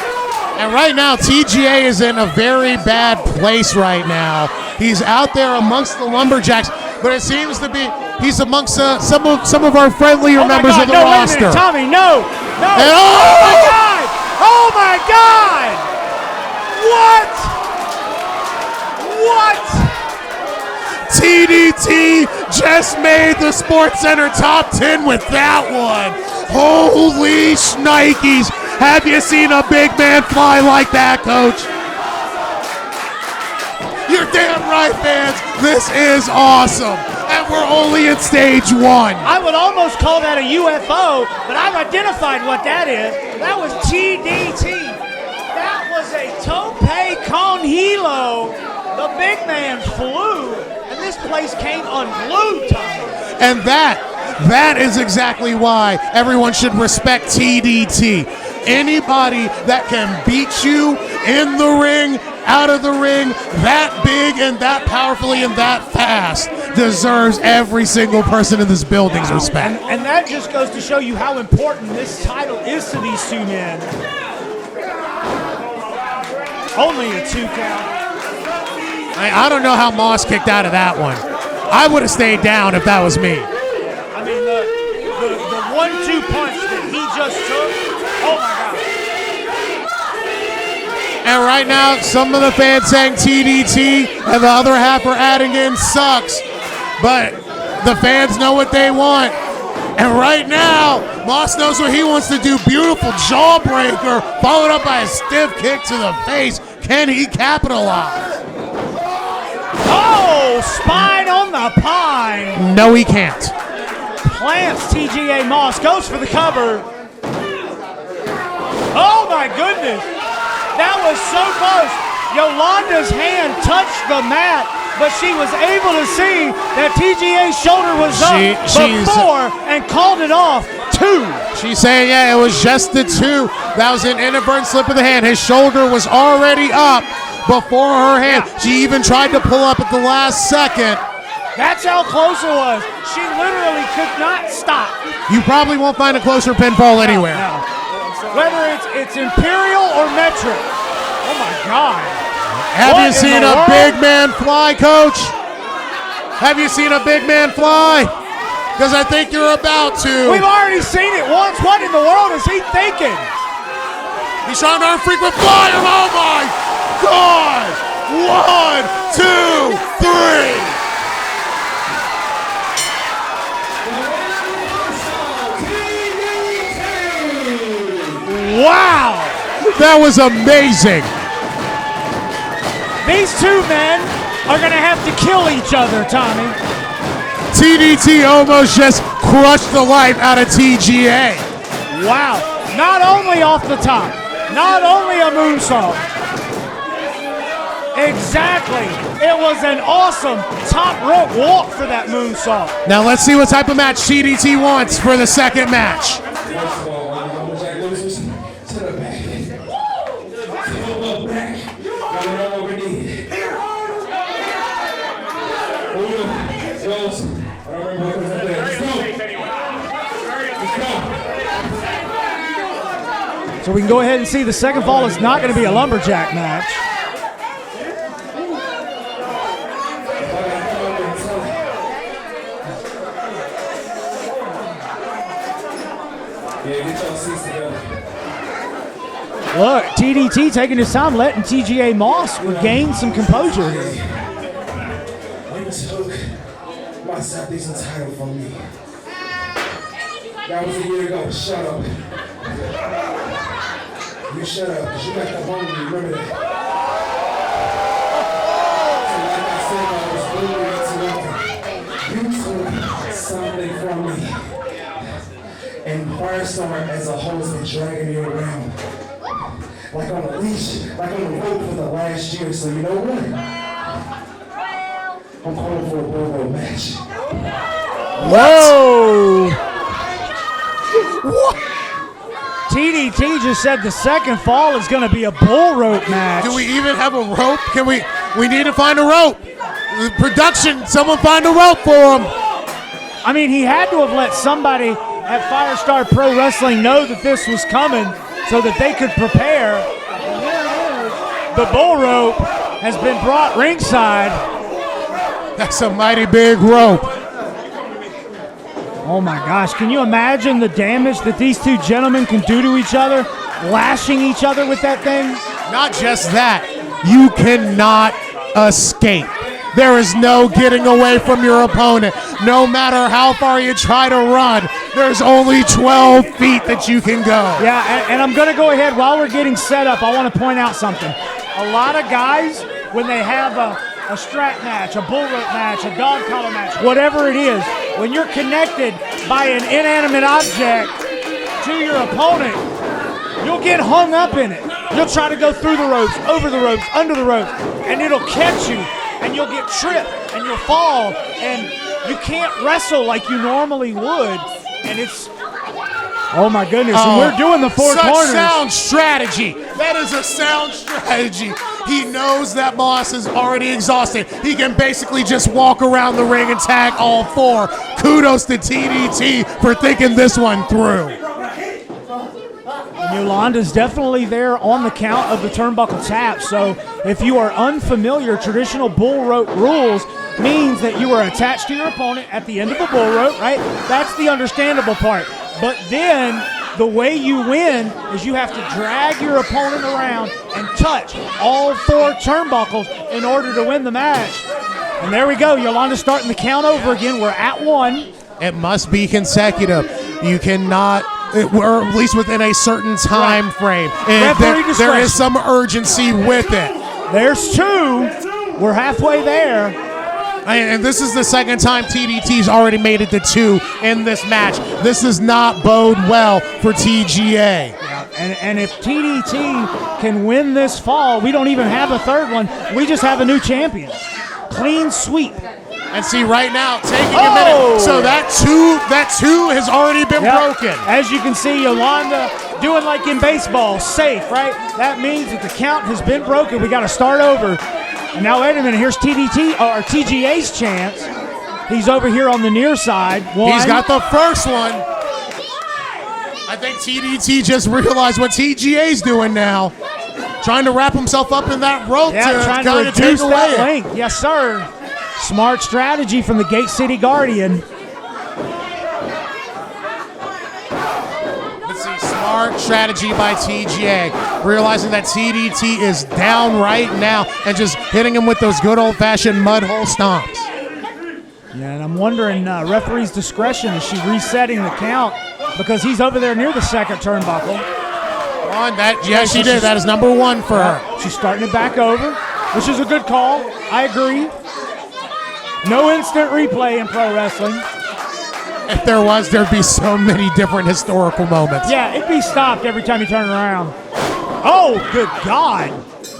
And right now, TGA is in a very bad place right now. He's out there amongst the Lumberjacks, but it seems to be he's amongst some of our friendlier members of the roster. Wait a minute, Tommy, no. And Oh my God! Oh my God! What? TDT just made the Sports Center top 10 with that one. Holy shnikes. Have you seen a big man fly like that, Coach? You're damn right, fans. This is awesome. And we're only in stage one. I would almost call that a UFO, but I've identified what that is. That was TDT. That was a tope con hilo. The big man flew, and this place came unglued, Tommy. And that is exactly why everyone should respect TDT. Anybody that can beat you in the ring, out of the ring, that big and that powerfully and that fast deserves every single person in this building's respect. And that just goes to show you how important this title is to these two men. Only a 2 count. I don't know how Moss kicked out of that one. I would have stayed down if that was me. I mean, the 1-2 punch that he just took, oh my God. And right now, some of the fans saying TDT, and the other half are adding in sucks. But the fans know what they want. And right now, Moss knows what he wants to do. Beautiful jawbreaker, followed up by a stiff kick to the face. Can he capitalize? Oh, spine on the pine. No, he can't. Plants TGA Moss, goes for the cover. Oh my goodness. That was so close. Yolanda's hand touched the mat, but she was able to see that TGA's shoulder was up before and called it off. 2. She's saying, yeah, it was just the 2. That was an inadvertent slip of the hand. His shoulder was already up before her hand. Yeah. She even tried to pull up at the last second. That's how close it was. She literally could not stop. You probably won't find a closer pinfall anywhere. No. Whether it's Imperial or Metric. Oh my God. Have you seen a big man fly, Coach? Have you seen a big man fly? Because I think you're about to. We've already seen it once. What in the world is he thinking? He's trying to unfrequent fly him. Oh my God! 1, 2, 3. Wow! That was amazing. These two men are going to have to kill each other, Tommy. TDT almost just crushed the life out of TGA. Wow. Not only off the top, not only a moonsault. Exactly. It was an awesome top rope walk for that moonsault. Now let's see what type of match TDT wants for the second match. So we can go ahead and see the second fall is not going to be a lumberjack match. Look, TDT taking his time, letting TGA Moss regain some composure here. You took my Southeastern title from me. That was a year ago. Shut up. You shut up, because you got the home, remember that. So like I said, I was bullying to nothing. You took something from me. And Firestar as a whole has been dragging me around. Like on a leash, like on a rope for the last year. So you know what? I'm calling for a Bobo match. Whoa! What? TDT just said the second fall is going to be a bull rope match. Do we even have a rope? We need to find a rope. Production, someone find a rope for him. I mean, he had to have let somebody at Firestar Pro Wrestling know that this was coming so that they could prepare. And there it is. The bull rope has been brought ringside. That's a mighty big rope. Oh my gosh, can you imagine the damage that these two gentlemen can do to each other, lashing each other with that thing? Not just that, you cannot escape. There is no getting away from your opponent. No matter how far you try to run, there's only 12 feet that you can go. Yeah, and I'm going to go ahead, while we're getting set up, I want to point out something. A lot of guys, when they have a strap match, a bull rope match, a dog collar match, whatever it is, when you're connected by an inanimate object to your opponent, you'll get hung up in it. You'll try to go through the ropes, over the ropes, under the ropes, and it'll catch you, and you'll get tripped, and you'll fall, and you can't wrestle like you normally would, and it's, oh my goodness, and we're doing the four corners. Sound strategy. That is a sound strategy. He knows that Moss is already exhausted. He can basically just walk around the ring and tag all four. Kudos to TDT for thinking this one through. Yolanda's definitely there on the count of the turnbuckle tap, so if you are unfamiliar, traditional bull rope rules means that you are attached to your opponent at the end of the bull rope, right? That's the understandable part. But then the way you win is you have to drag your opponent around and touch all four turnbuckles in order to win the match. And there we go. Yolanda's starting the count over again. We're at 1. It must be consecutive. You cannot, or at least within a certain time frame. And there is some urgency with it. There's 2. We're halfway there. And this is the second time TDT's already made it to 2 in this match. This does not bode well for TGA. Yeah, and if TDT can win this fall, we don't even have a third one. We just have a new champion. Clean sweep. And see, right now, taking a minute. So that two has already been broken. As you can see, Yolanda doing like in baseball, safe, right? That means that the count has been broken. We got to start over. And now, wait a minute, here's TGA's chance. He's over here on the near side. 1. He's got the first one. I think TDT just realized what TGA's doing now. Trying to wrap himself up in that rope to trying to kind of reduce take that away. length. Yes, sir. Smart strategy from the Gate City Guardian. Let's see, smart strategy by TGA. Realizing that TDT is down right now and just hitting him with those good old-fashioned mud hole stomps. Yeah, and I'm wondering, referee's discretion, is she resetting the count? Because he's over there near the second turnbuckle. She did. That is number 1 for her. She's starting it back over, which is a good call. I agree. No instant replay in pro wrestling. If there was, there'd be so many different historical moments. Yeah, it'd be stopped every time you turn around. Oh, good God.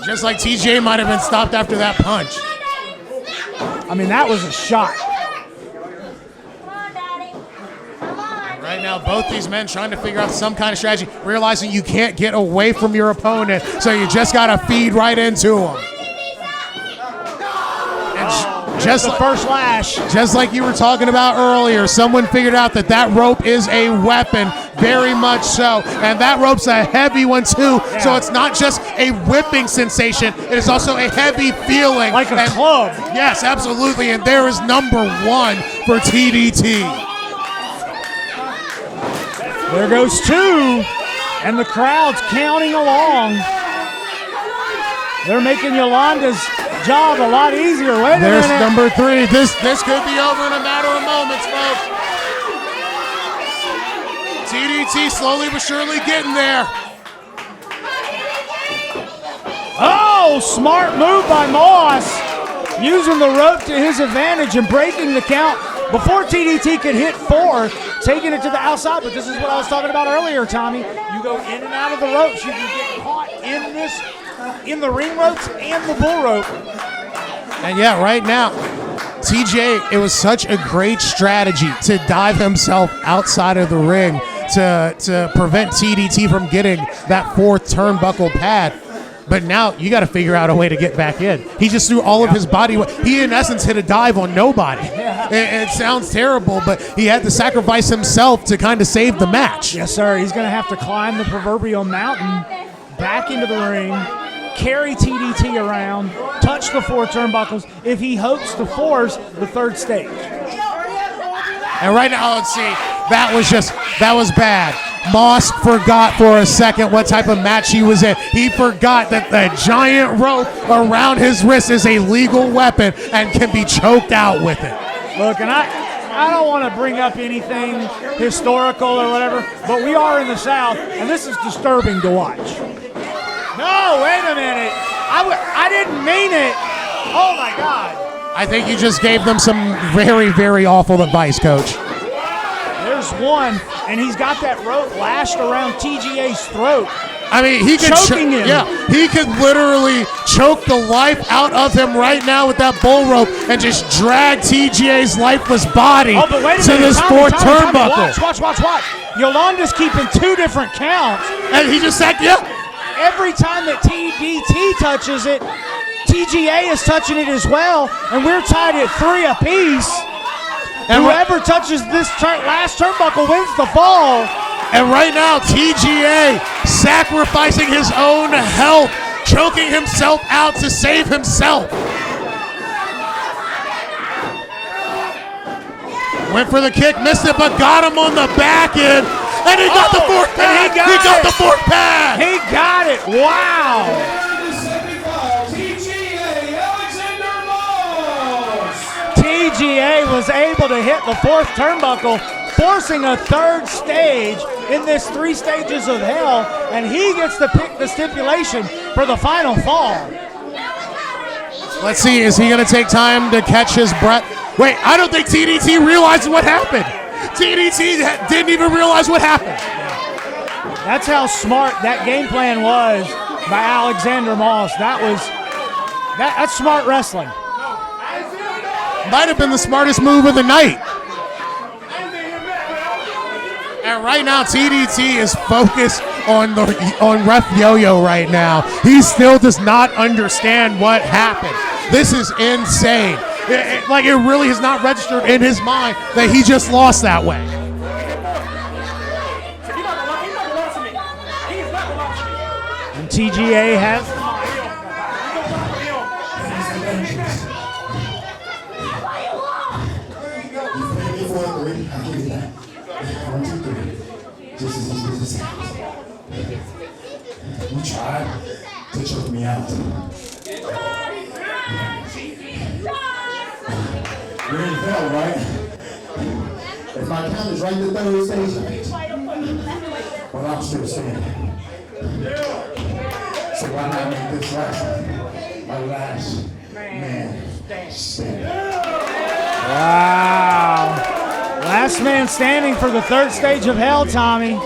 Just like TJ might have been stopped after that punch. I mean, that was a shot. Right now, both these men trying to figure out some kind of strategy, realizing you can't get away from your opponent, so you just got to feed right into him. Just the first lash. Just like you were talking about earlier, someone figured out that that rope is a weapon, very much so. And that rope's a heavy one too, so it's not just a whipping sensation, it is also a heavy feeling. Like a club. Yes, absolutely, and there is number 1 for TDT. There goes 2, and the crowd's counting along. They're making Yolanda's job a lot easier. Wait a There's minute. number 3. This could be over in a matter of moments, folks. TDT slowly but surely getting there. Oh, smart move by Moss. Using the rope to his advantage and breaking the count before TDT could hit 4, taking it to the outside. But this is what I was talking about earlier, Tommy. You go in and out of the ropes. You can get caught in the ring ropes and the bull rope. And yeah, right now, TJ, it was such a great strategy to dive himself outside of the ring to prevent TDT from getting that 4th turnbuckle pad. But now you got to figure out a way to get back in. He just threw all of his body. He, in essence, hit a dive on nobody. It sounds terrible, but he had to sacrifice himself to kind of save the match. Yes, sir. He's going to have to climb the proverbial mountain back into the ring, carry TDT around, touch the 4 turnbuckles if he hopes to force the 3rd stage. And right now, let's see. That was bad. Moss forgot for a second what type of match he was in. He forgot that the giant rope around his wrist is a legal weapon and can be choked out with it. Look, and I don't want to bring up anything historical or whatever, but we are in the South, and this is disturbing to watch. No, wait a minute. I didn't mean it. Oh, my God. I think you just gave them some very, very awful advice, Coach. There's 1, and he's got that rope lashed around TGA's throat. I mean, he could choking him. Yeah, he could literally choke the life out of him right now with that bull rope and just drag TGA's lifeless body to this 4th turnbuckle. Watch. Yolanda's keeping 2 different counts. And he just said, yeah. Every time that TDT touches it, TGA is touching it as well, and we're tied at 3 apiece. And whoever touches this last turnbuckle wins the fall. And right now, TGA sacrificing his own health, choking himself out to save himself. Went for the kick, missed it, but got him on the back end. And he got the 4th pad. He got the 4th pad. He got it. Wow. TGA was able to hit the 4th turnbuckle, forcing a 3rd stage in this 3 stages of hell, and he gets to pick the stipulation for the final fall. Let's see, is he going to take time to catch his breath? Wait, I don't think TDT realized what happened. TDT didn't even realize what happened. That's how smart that game plan was by Alexander Moss. That's smart wrestling. Might have been the smartest move of the night. And right now, TDT is focused on Ref Yo-Yo right now. He still does not understand what happened. This is insane. It really has not registered in his mind that he just lost that way. And TGA has You tried to choke me out. You're in hell, right? If my count is right to 3rd stage, but I'm still standing. So why not make this my last man standing? wow. Last man standing for the 3rd stage of hell, Tommy.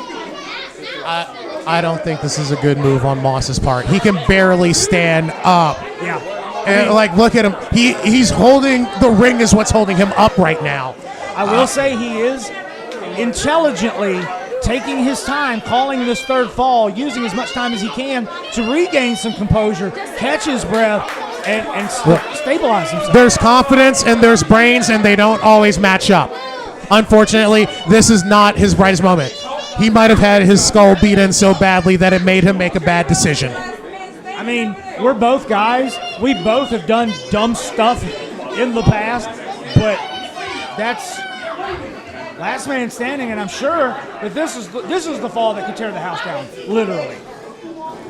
I don't think this is a good move on Moss's part. He can barely stand up. Yeah. And look at him. He's holding the ring is what's holding him up right now. I will say he is intelligently taking his time, calling this 3rd fall, using as much time as he can to regain some composure, catch his breath, and stabilize himself. There's confidence and there's brains, and they don't always match up. Unfortunately, this is not his brightest moment. He might have had his skull beat in so badly that it made him make a bad decision. I mean, we're both guys. We both have done dumb stuff in the past, but that's last man standing, and I'm sure that this is the fall that could tear the house down, literally.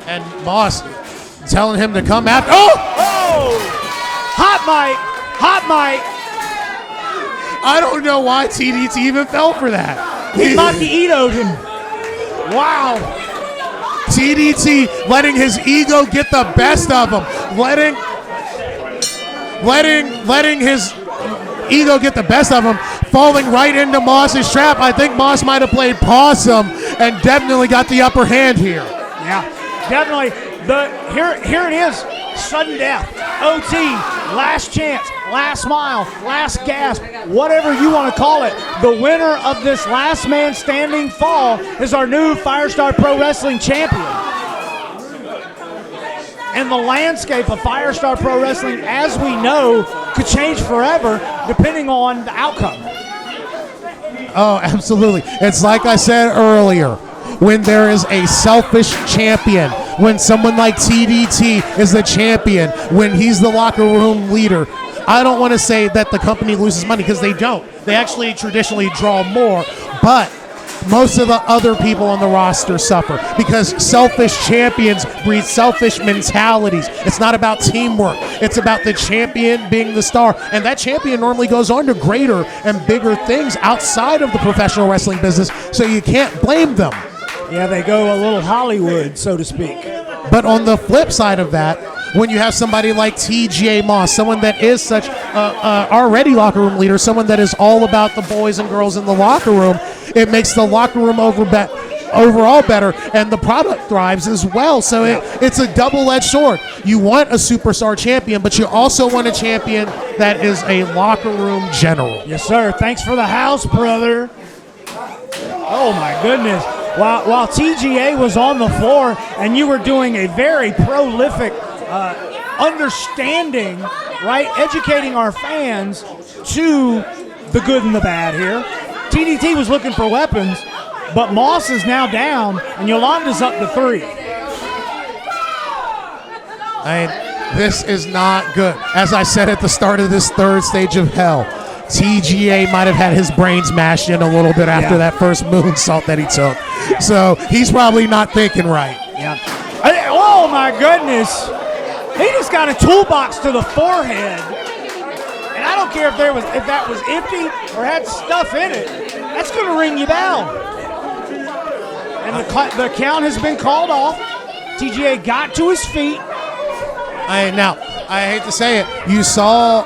And Moss telling him to come after. Oh! Hot mic. I don't know why TDT even fell for that. He Maki-Ito'd him. Wow. TDT letting his ego get the best of him. Letting his ego get the best of him. Falling right into Moss's trap. I think Moss might have played possum and definitely got the upper hand here. Yeah, definitely. Here it is. Sudden death. OT. Last chance. Last mile. Last gasp. Whatever you want to call it. The winner of this last man standing fall is our new Firestar Pro Wrestling champion. And the landscape of Firestar Pro Wrestling, as we know, could change forever depending on the outcome. Oh, absolutely. It's like I said earlier. When there is a selfish champion, when someone like TDT is the champion, when he's the locker room leader, I don't want to say that the company loses money, because they don't. They actually traditionally draw more, but most of the other people on the roster suffer because selfish champions breed selfish mentalities. It's not about teamwork. It's about the champion being the star, and that champion normally goes on to greater and bigger things outside of the professional wrestling business, so you can't blame them. Yeah, they go a little Hollywood, so to speak. But on the flip side of that, when you have somebody like TGA Moss, someone that is such already locker room leader, someone that is all about the boys and girls in the locker room, it makes the locker room overall better, and the product thrives as well. So it's a double-edged sword. You want a superstar champion, but you also want a champion that is a locker room general. Yes, sir. Thanks for the house, brother. Oh, my goodness. While TGA was on the floor and you were doing a very prolific understanding, right, educating our fans to the good and the bad here, TDT was looking for weapons, but Moss is now down and Yolanda's up to 3. This is not good. As I said at the start of this third stage of hell, TGA might have had his brains mashed in a little bit after that first moonsault that he took. So he's probably not thinking right. Yeah. Oh my goodness. He just got a toolbox to the forehead. And I don't care if that was empty or had stuff in it. That's going to ring you down. And the count has been called off. TGA got to his feet. Now, I hate to say it, you saw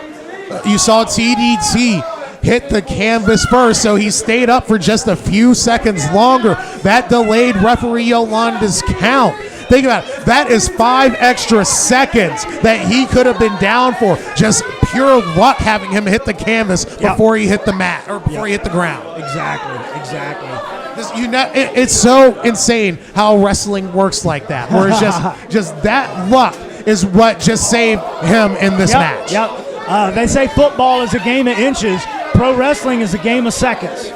TDT hit the canvas first, so he stayed up for just a few seconds longer. That delayed referee Yolanda's count. Think about it. That is 5 extra seconds that he could have been down for. Just pure luck having him hit the canvas before he hit the mat or before he hit the ground. Exactly. It's so insane how wrestling works like that, where it's just that luck is what just saved him in this match. They say football is a game of inches. Pro wrestling is a game of seconds.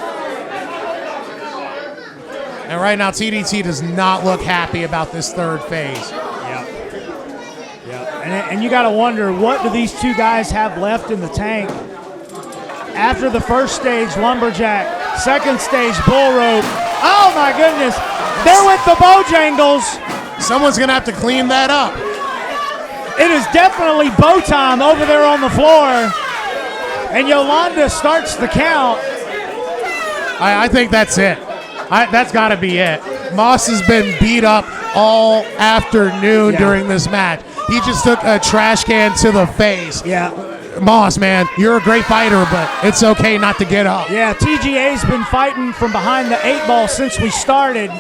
And right now, TDT does not look happy about this third phase. And you got to wonder, what do these two guys have left in the tank? After the first stage, lumberjack. Second stage, bull rope. Oh, my goodness. There went the Bojangles. Someone's going to have to clean that up. It is definitely bow time over there on the floor. And Yolanda starts the count. I think that's it. That's got to be it. Moss has been beat up all afternoon during this match. He just took a trash can to the face. Moss, man, you're a great fighter, but it's okay not to get up. Yeah, TGA's been fighting from behind the 8 ball since we started.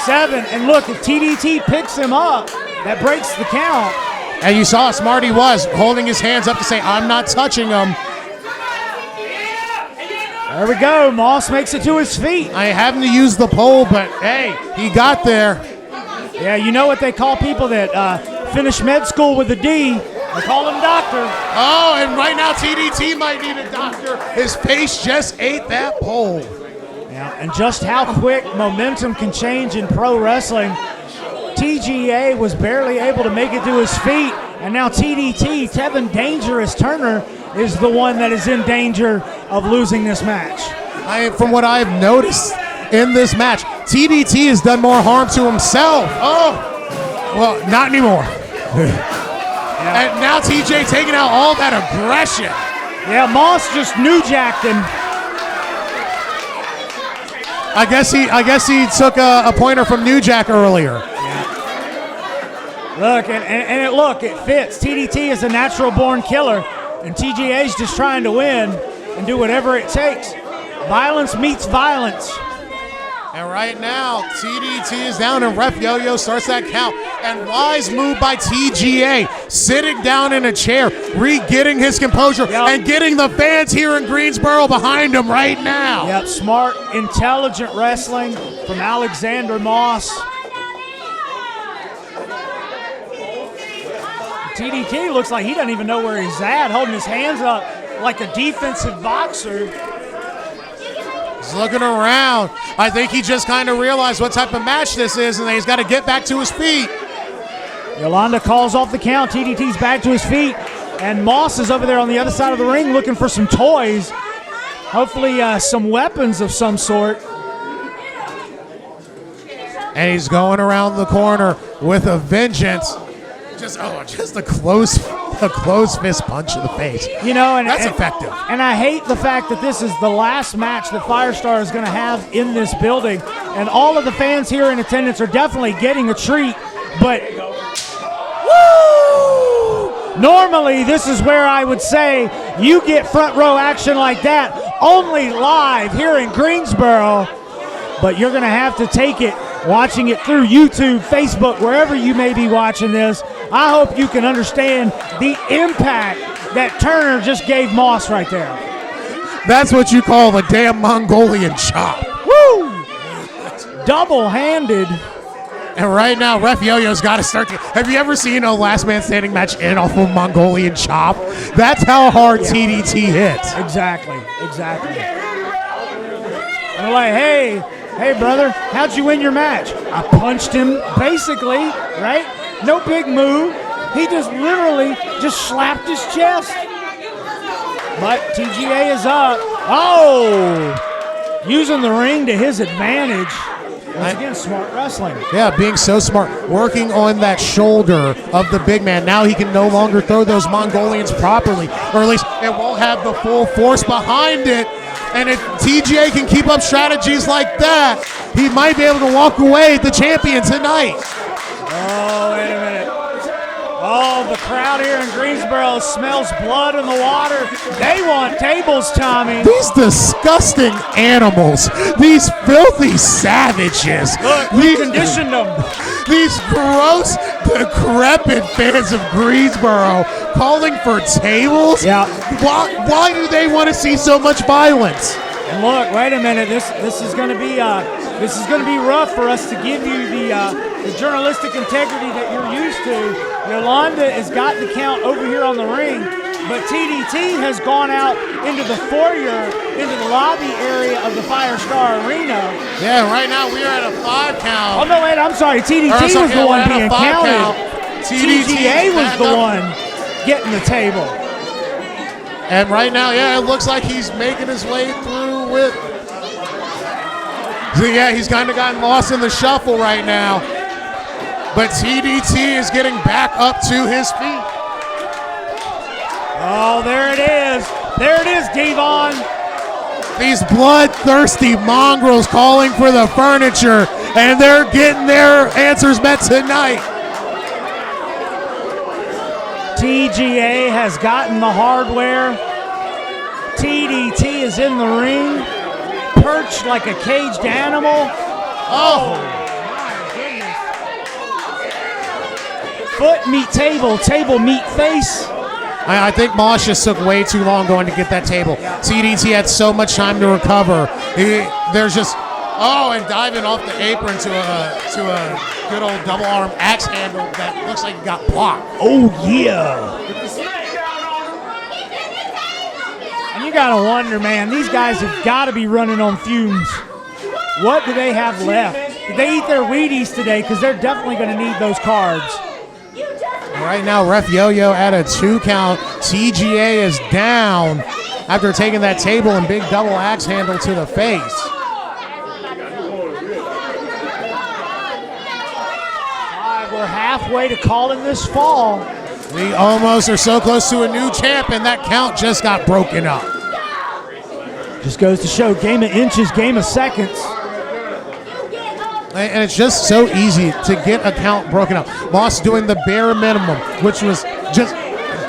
7, and look, if TDT picks him up, that breaks the count. And you saw how smart he was, holding his hands up to say, I'm not touching him. There we go. Moss makes it to his feet. I having to use the pole, but hey, he got there. Yeah, you know what they call people that finish med school with a D? They call them doctor. Oh, and right now TDT might need a doctor. His face just ate that pole. Yeah, and just how quick momentum can change in pro wrestling. TGA was barely able to make it to his feet, and now TDT, Tevin Dangerous Turner, is the one that is in danger of losing this match. From what I've noticed in this match, TDT has done more harm to himself. Oh, well, not anymore. And now TJ taking out all that aggression. Yeah, Moss just new-jacked him. I guess he took a pointer from New Jack earlier. Look, and it fits. TDT is a natural-born killer, and TGA's just trying to win and do whatever it takes. Violence meets violence. And right now, TDT is down, and Ref Yo-Yo starts that count. And wise move by TGA, sitting down in a chair, re-getting his composure, and getting the fans here in Greensboro behind him right now. Yep, smart, intelligent wrestling from Alexander Moss. TDT looks like he doesn't even know where he's at, holding his hands up like a defensive boxer. He's looking around. I think he just kind of realized what type of match this is, and he's got to get back to his feet. Yolanda calls off the count. TDT's back to his feet, and Moss is over there on the other side of the ring looking for some toys. Hopefully some weapons of some sort. And he's going around the corner with a vengeance. Just a close fist punch in the face. You know, and that's effective. And I hate the fact that this is the last match that Firestar is going to have in this building, and all of the fans here in attendance are definitely getting a treat. But woo! Normally, this is where I would say you get front row action like that only live here in Greensboro. But you're going to have to take it watching it through YouTube, Facebook, wherever you may be watching this. I hope you can understand the impact that Turner just gave Moss right there. That's what you call a damn Mongolian chop. Woo! Double-handed. And right now, Ref Yo-Yo's got to start to... Have you ever seen a last man standing match end off of Mongolian chop? That's how hard TDT hits. Exactly. And like, hey, brother, how'd you win your match? I punched him, basically, right? No big move. He just literally just slapped his chest. But TGA is up. Oh! Using the ring to his advantage. Once again, smart wrestling. Yeah, being so smart. Working on that shoulder of the big man. Now he can no longer throw those Mongolians properly. Or at least it won't have the full force behind it. And if TGA can keep up strategies like that, he might be able to walk away the champion tonight. Oh, wait a minute. Oh, the crowd here in Greensboro smells blood in the water. They want tables, Tommy. These disgusting animals. These filthy savages. Look, we conditioned them. These gross, decrepit fans of Greensboro calling for tables? Yeah. Why do they want to see so much violence? And look, wait a minute. This is going to be rough for us to give you the journalistic integrity that you're used to. Yolanda has got the count over here on the ring, but TDT has gone out into the foyer, into the lobby area of the Firestar Arena. Yeah, right now we are at a 5 count. Oh no, wait, I'm sorry. TDT was the one being counted. TGA was the one getting the table. And right now, yeah, it looks like he's making his way through with... So yeah, he's kind of gotten lost in the shuffle right now. But TDT is getting back up to his feet. Oh, there it is. There it is, Devon. These bloodthirsty mongrels calling for the furniture, and they're getting their answers met tonight. TGA has gotten the hardware. TDT is in the ring, perched like a caged animal. Oh, my goodness. Foot meet table, table meet face. I think Moss just took way too long going to get that table. TDT had so much time to recover. Oh, and diving off the apron to a good old double arm axe handle that looks like it got blocked. Oh, yeah. And you got to wonder, man, these guys have got to be running on fumes. What do they have left? Did they eat their Wheaties today? Because they're definitely going to need those carbs. Right now, Ref Yo-Yo at a 2 count. TGA is down after taking that table and big double axe handle to the face. We're halfway to calling this fall. We almost are so close to a new champ, and that count just got broken up. Just goes to show game of inches, game of seconds. And it's just so easy to get a count broken up. Moss doing the bare minimum, which was just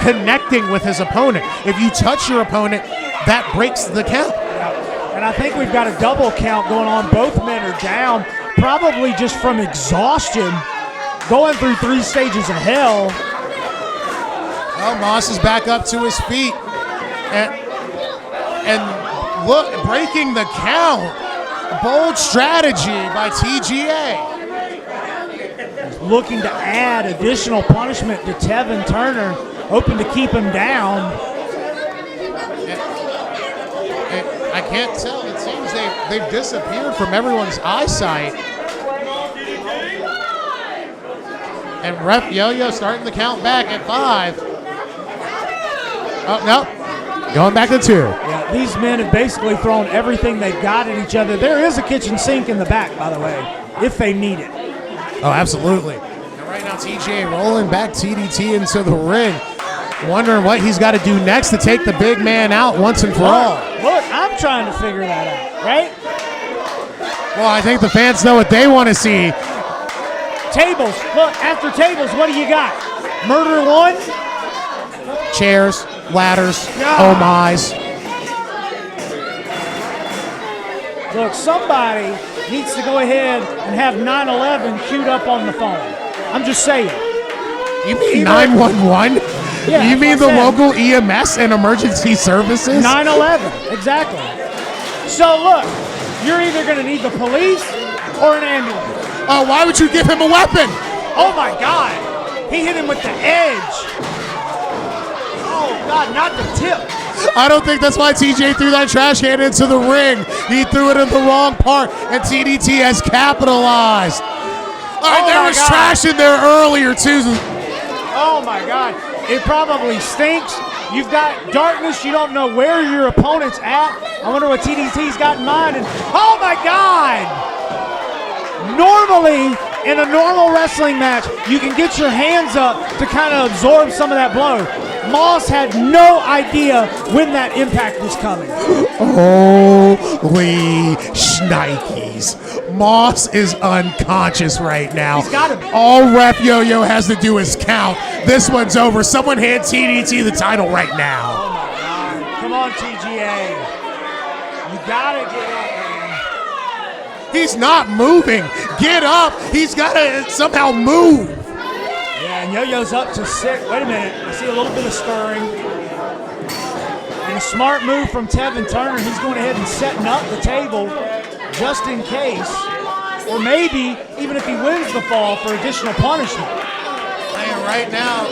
connecting with his opponent. If you touch your opponent, that breaks the count. And I think we've got a double count going on. Both men are down, probably just from exhaustion, going through 3 stages of hell. Well, Moss is back up to his feet. And look, breaking the count. Bold strategy by TGA. Looking to add additional punishment to Tevin Turner, hoping to keep him down. I can't tell. It seems they've disappeared from everyone's eyesight. And Ref Yo-Yo starting the count back at 5. Oh, no. Going back to 2. Yeah, these men have basically thrown everything they've got at each other. There is a kitchen sink in the back, by the way, if they need it. Oh, absolutely. And right now, TJ rolling back TDT into the ring, wondering what he's got to do next to take the big man out once and for all. Look, I'm trying to figure that out, right? Well, I think the fans know what they want to see. Tables. Look, after tables, what do you got? Murder 1? Chairs, ladders, God. oh my's. Look, somebody needs to go ahead and have 911 queued up on the phone. I'm just saying. You mean 911? Yeah, you mean that's the what I said. local EMS and emergency services? 911, exactly. So look, you're either going to need the police or an ambulance. Why would you give him a weapon? Oh my God, he hit him with the edge. Oh God, not the tip. I don't think that's why TJ threw that trash can into the ring. He threw it in the wrong part, and TDT has capitalized. All right, there was trash in there earlier, too. Oh my God, it probably stinks. You've got darkness. You don't know where your opponent's at. I wonder what TDT's got in mind. And oh my God! Normally, in a normal wrestling match, you can get your hands up to kind of absorb some of that blow. Moss had no idea when that impact was coming. Holy shnikes. Moss is unconscious right now. He's got him. All Ref Yo-Yo has to do is count. This one's over. Someone hand TDT the title right now. Oh my God. Come on, TGA. You gotta get up, man. He's not moving. Get up. He's got to somehow move. Yeah, and Yo-Yo's up to 6. Wait a minute. I see a little bit of stirring. And a smart move from Tevin Turner. He's going ahead and setting up the table just in case. Or maybe even if he wins the fall for additional punishment. And right now,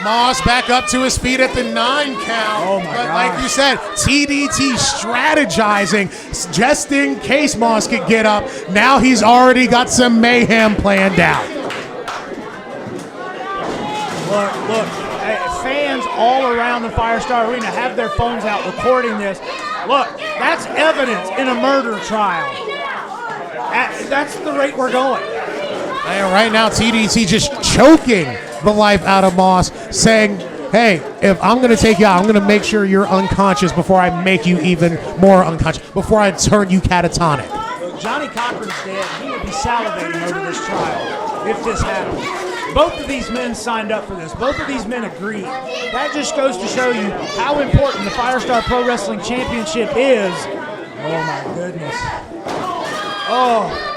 Moss back up to his feet at the 9 count. Oh my but gosh. like you said, TDT strategizing just in case Moss could get up. Now he's already got some mayhem planned out. Look, hey, fans all around the Firestar Arena have their phones out recording this. Look, that's evidence in a murder trial. That's the rate we're going. And right now, TDT just choking the life out of Moss, saying, hey, if I'm going to take you out, I'm going to make sure you're unconscious before I make you even more unconscious, before I turn you catatonic. Look, Johnny Cochran's dead. He would be salivating over this trial if this happened. Both of these men signed up for this. Both of these men agreed. That just goes to show you how important the Firestar Pro Wrestling Championship is. Oh, my goodness. Oh.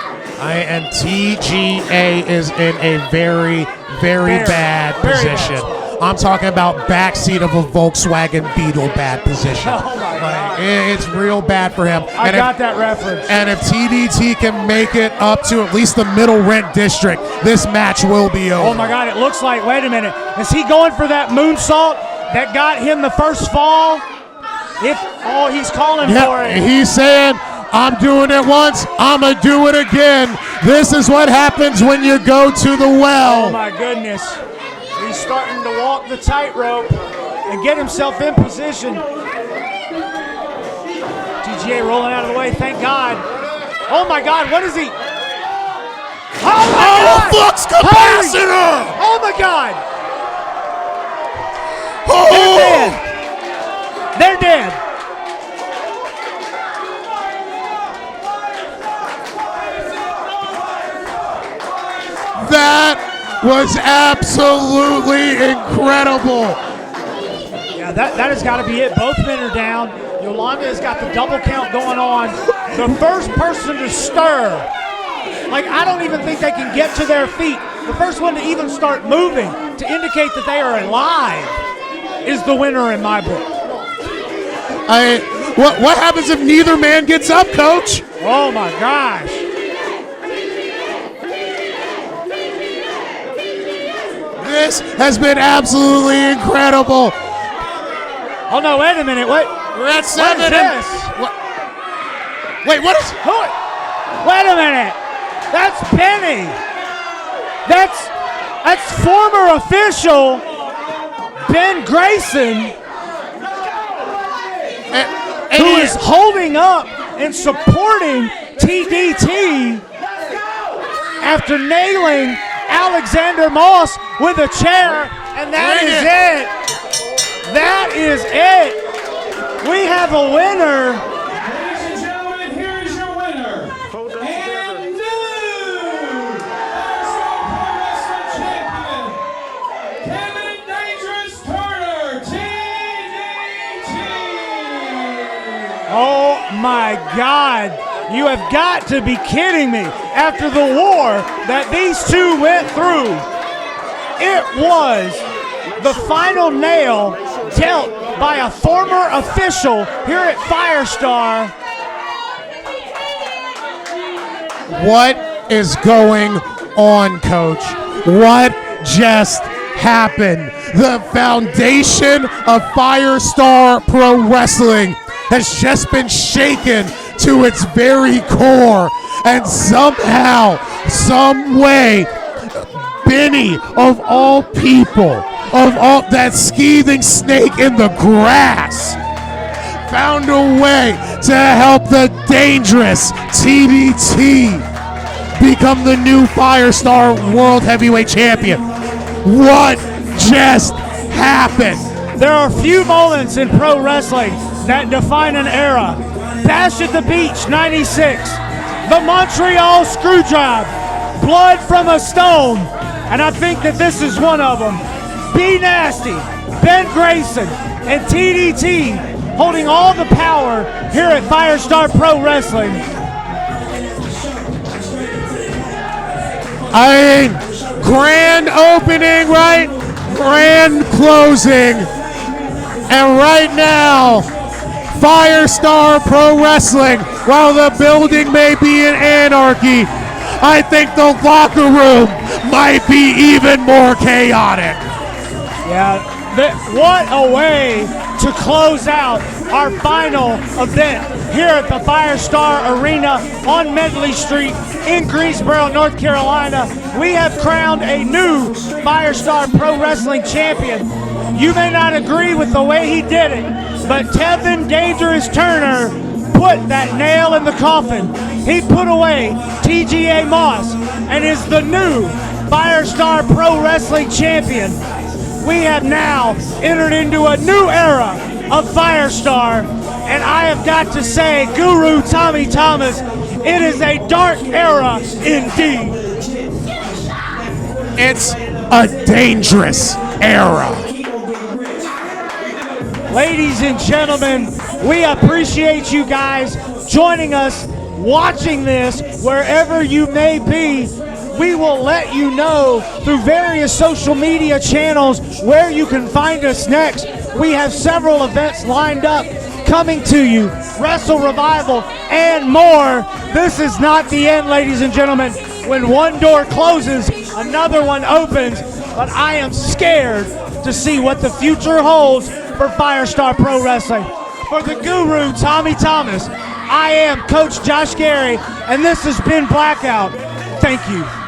And TGA is in a very, very bad position. I'm talking about backseat of a Volkswagen Beetle bad position. Oh my God. It's real bad for him. I got that reference. And if TDT can make it up to at least the middle rent district, this match will be over. Oh my God, it looks like, wait a minute, is he going for that moonsault that got him the first fall? He's calling for it. He's saying, I'm doing it once, I'm going to do it again. This is what happens when you go to the well. Oh my goodness. He's starting to walk the tightrope and get himself in position. TGA rolling out of the way, thank God. Oh my God, what is he? Oh my God! Flux capacitor! Oh my God! Oh! They're dead. They're dead. That was absolutely incredible. Yeah, that has got to be it. Both men are down. Yolanda has got the double count going on. The first person to stir, like I don't even think they can get to their feet. The first one to even start moving to indicate that they are alive is the winner in my book. What happens if neither man gets up, Coach? Oh my gosh. This has been absolutely incredible. Oh no, wait a minute, wait. We're at 7. What is this? Wait, what is? Wait a minute. That's Penny. That's former official Ben Grayson, who is holding up and supporting TDT after nailing Alexander Moss with a chair, and that is it. That is it. We have a winner. Ladies and gentlemen, here is your winner. And new Wrestling Champion, Kevin Dangerous Turner, TDT. Oh my God. You have got to be kidding me. After the war that these two went through, it was the final nail dealt by a former official here at Firestar. What is going on, Coach? What just happened? The foundation of Firestar Pro Wrestling has just been shaken to its very core, and somehow, some way, Benny, of all people, of all that skeething snake in the grass, found a way to help the dangerous TDT become the new Firestar World Heavyweight Champion. What just happened? There are few moments in pro wrestling that define an era. Bash at the Beach, 96. The Montreal Screwjob. Blood from a Stone. And I think that this is one of them. Be Nasty, Ben Grayson, and TDT holding all the power here at Firestar Pro Wrestling. I mean, grand opening, right? Grand closing. And right now, Firestar Pro Wrestling, while the building may be in anarchy, I think the locker room might be even more chaotic. Yeah, what a way to close out our final event here at the Firestar Arena on Medley Street in Greensboro, North Carolina. We have crowned a new Firestar Pro Wrestling champion. You may not agree with the way he did it, but Tevin Dangerous Turner put that nail in the coffin. He put away TGA Moss and is the new Firestar Pro Wrestling champion. We have now entered into a new era of Firestar, and I have got to say, Guru Tommy Thomas, it is a dark era indeed. It's a dangerous era. Ladies and gentlemen, we appreciate you guys joining us, watching this wherever you may be. We will let you know through various social media channels where you can find us next. We have several events lined up coming to you, Wrestle Revival and more. This is not the end, ladies and gentlemen. When one door closes, another one opens, but I am scared to see what the future holds for Firestar Pro Wrestling. For the guru, Tommy Thomas, I am Coach Josh Gary, and this has been Blackout. Thank you.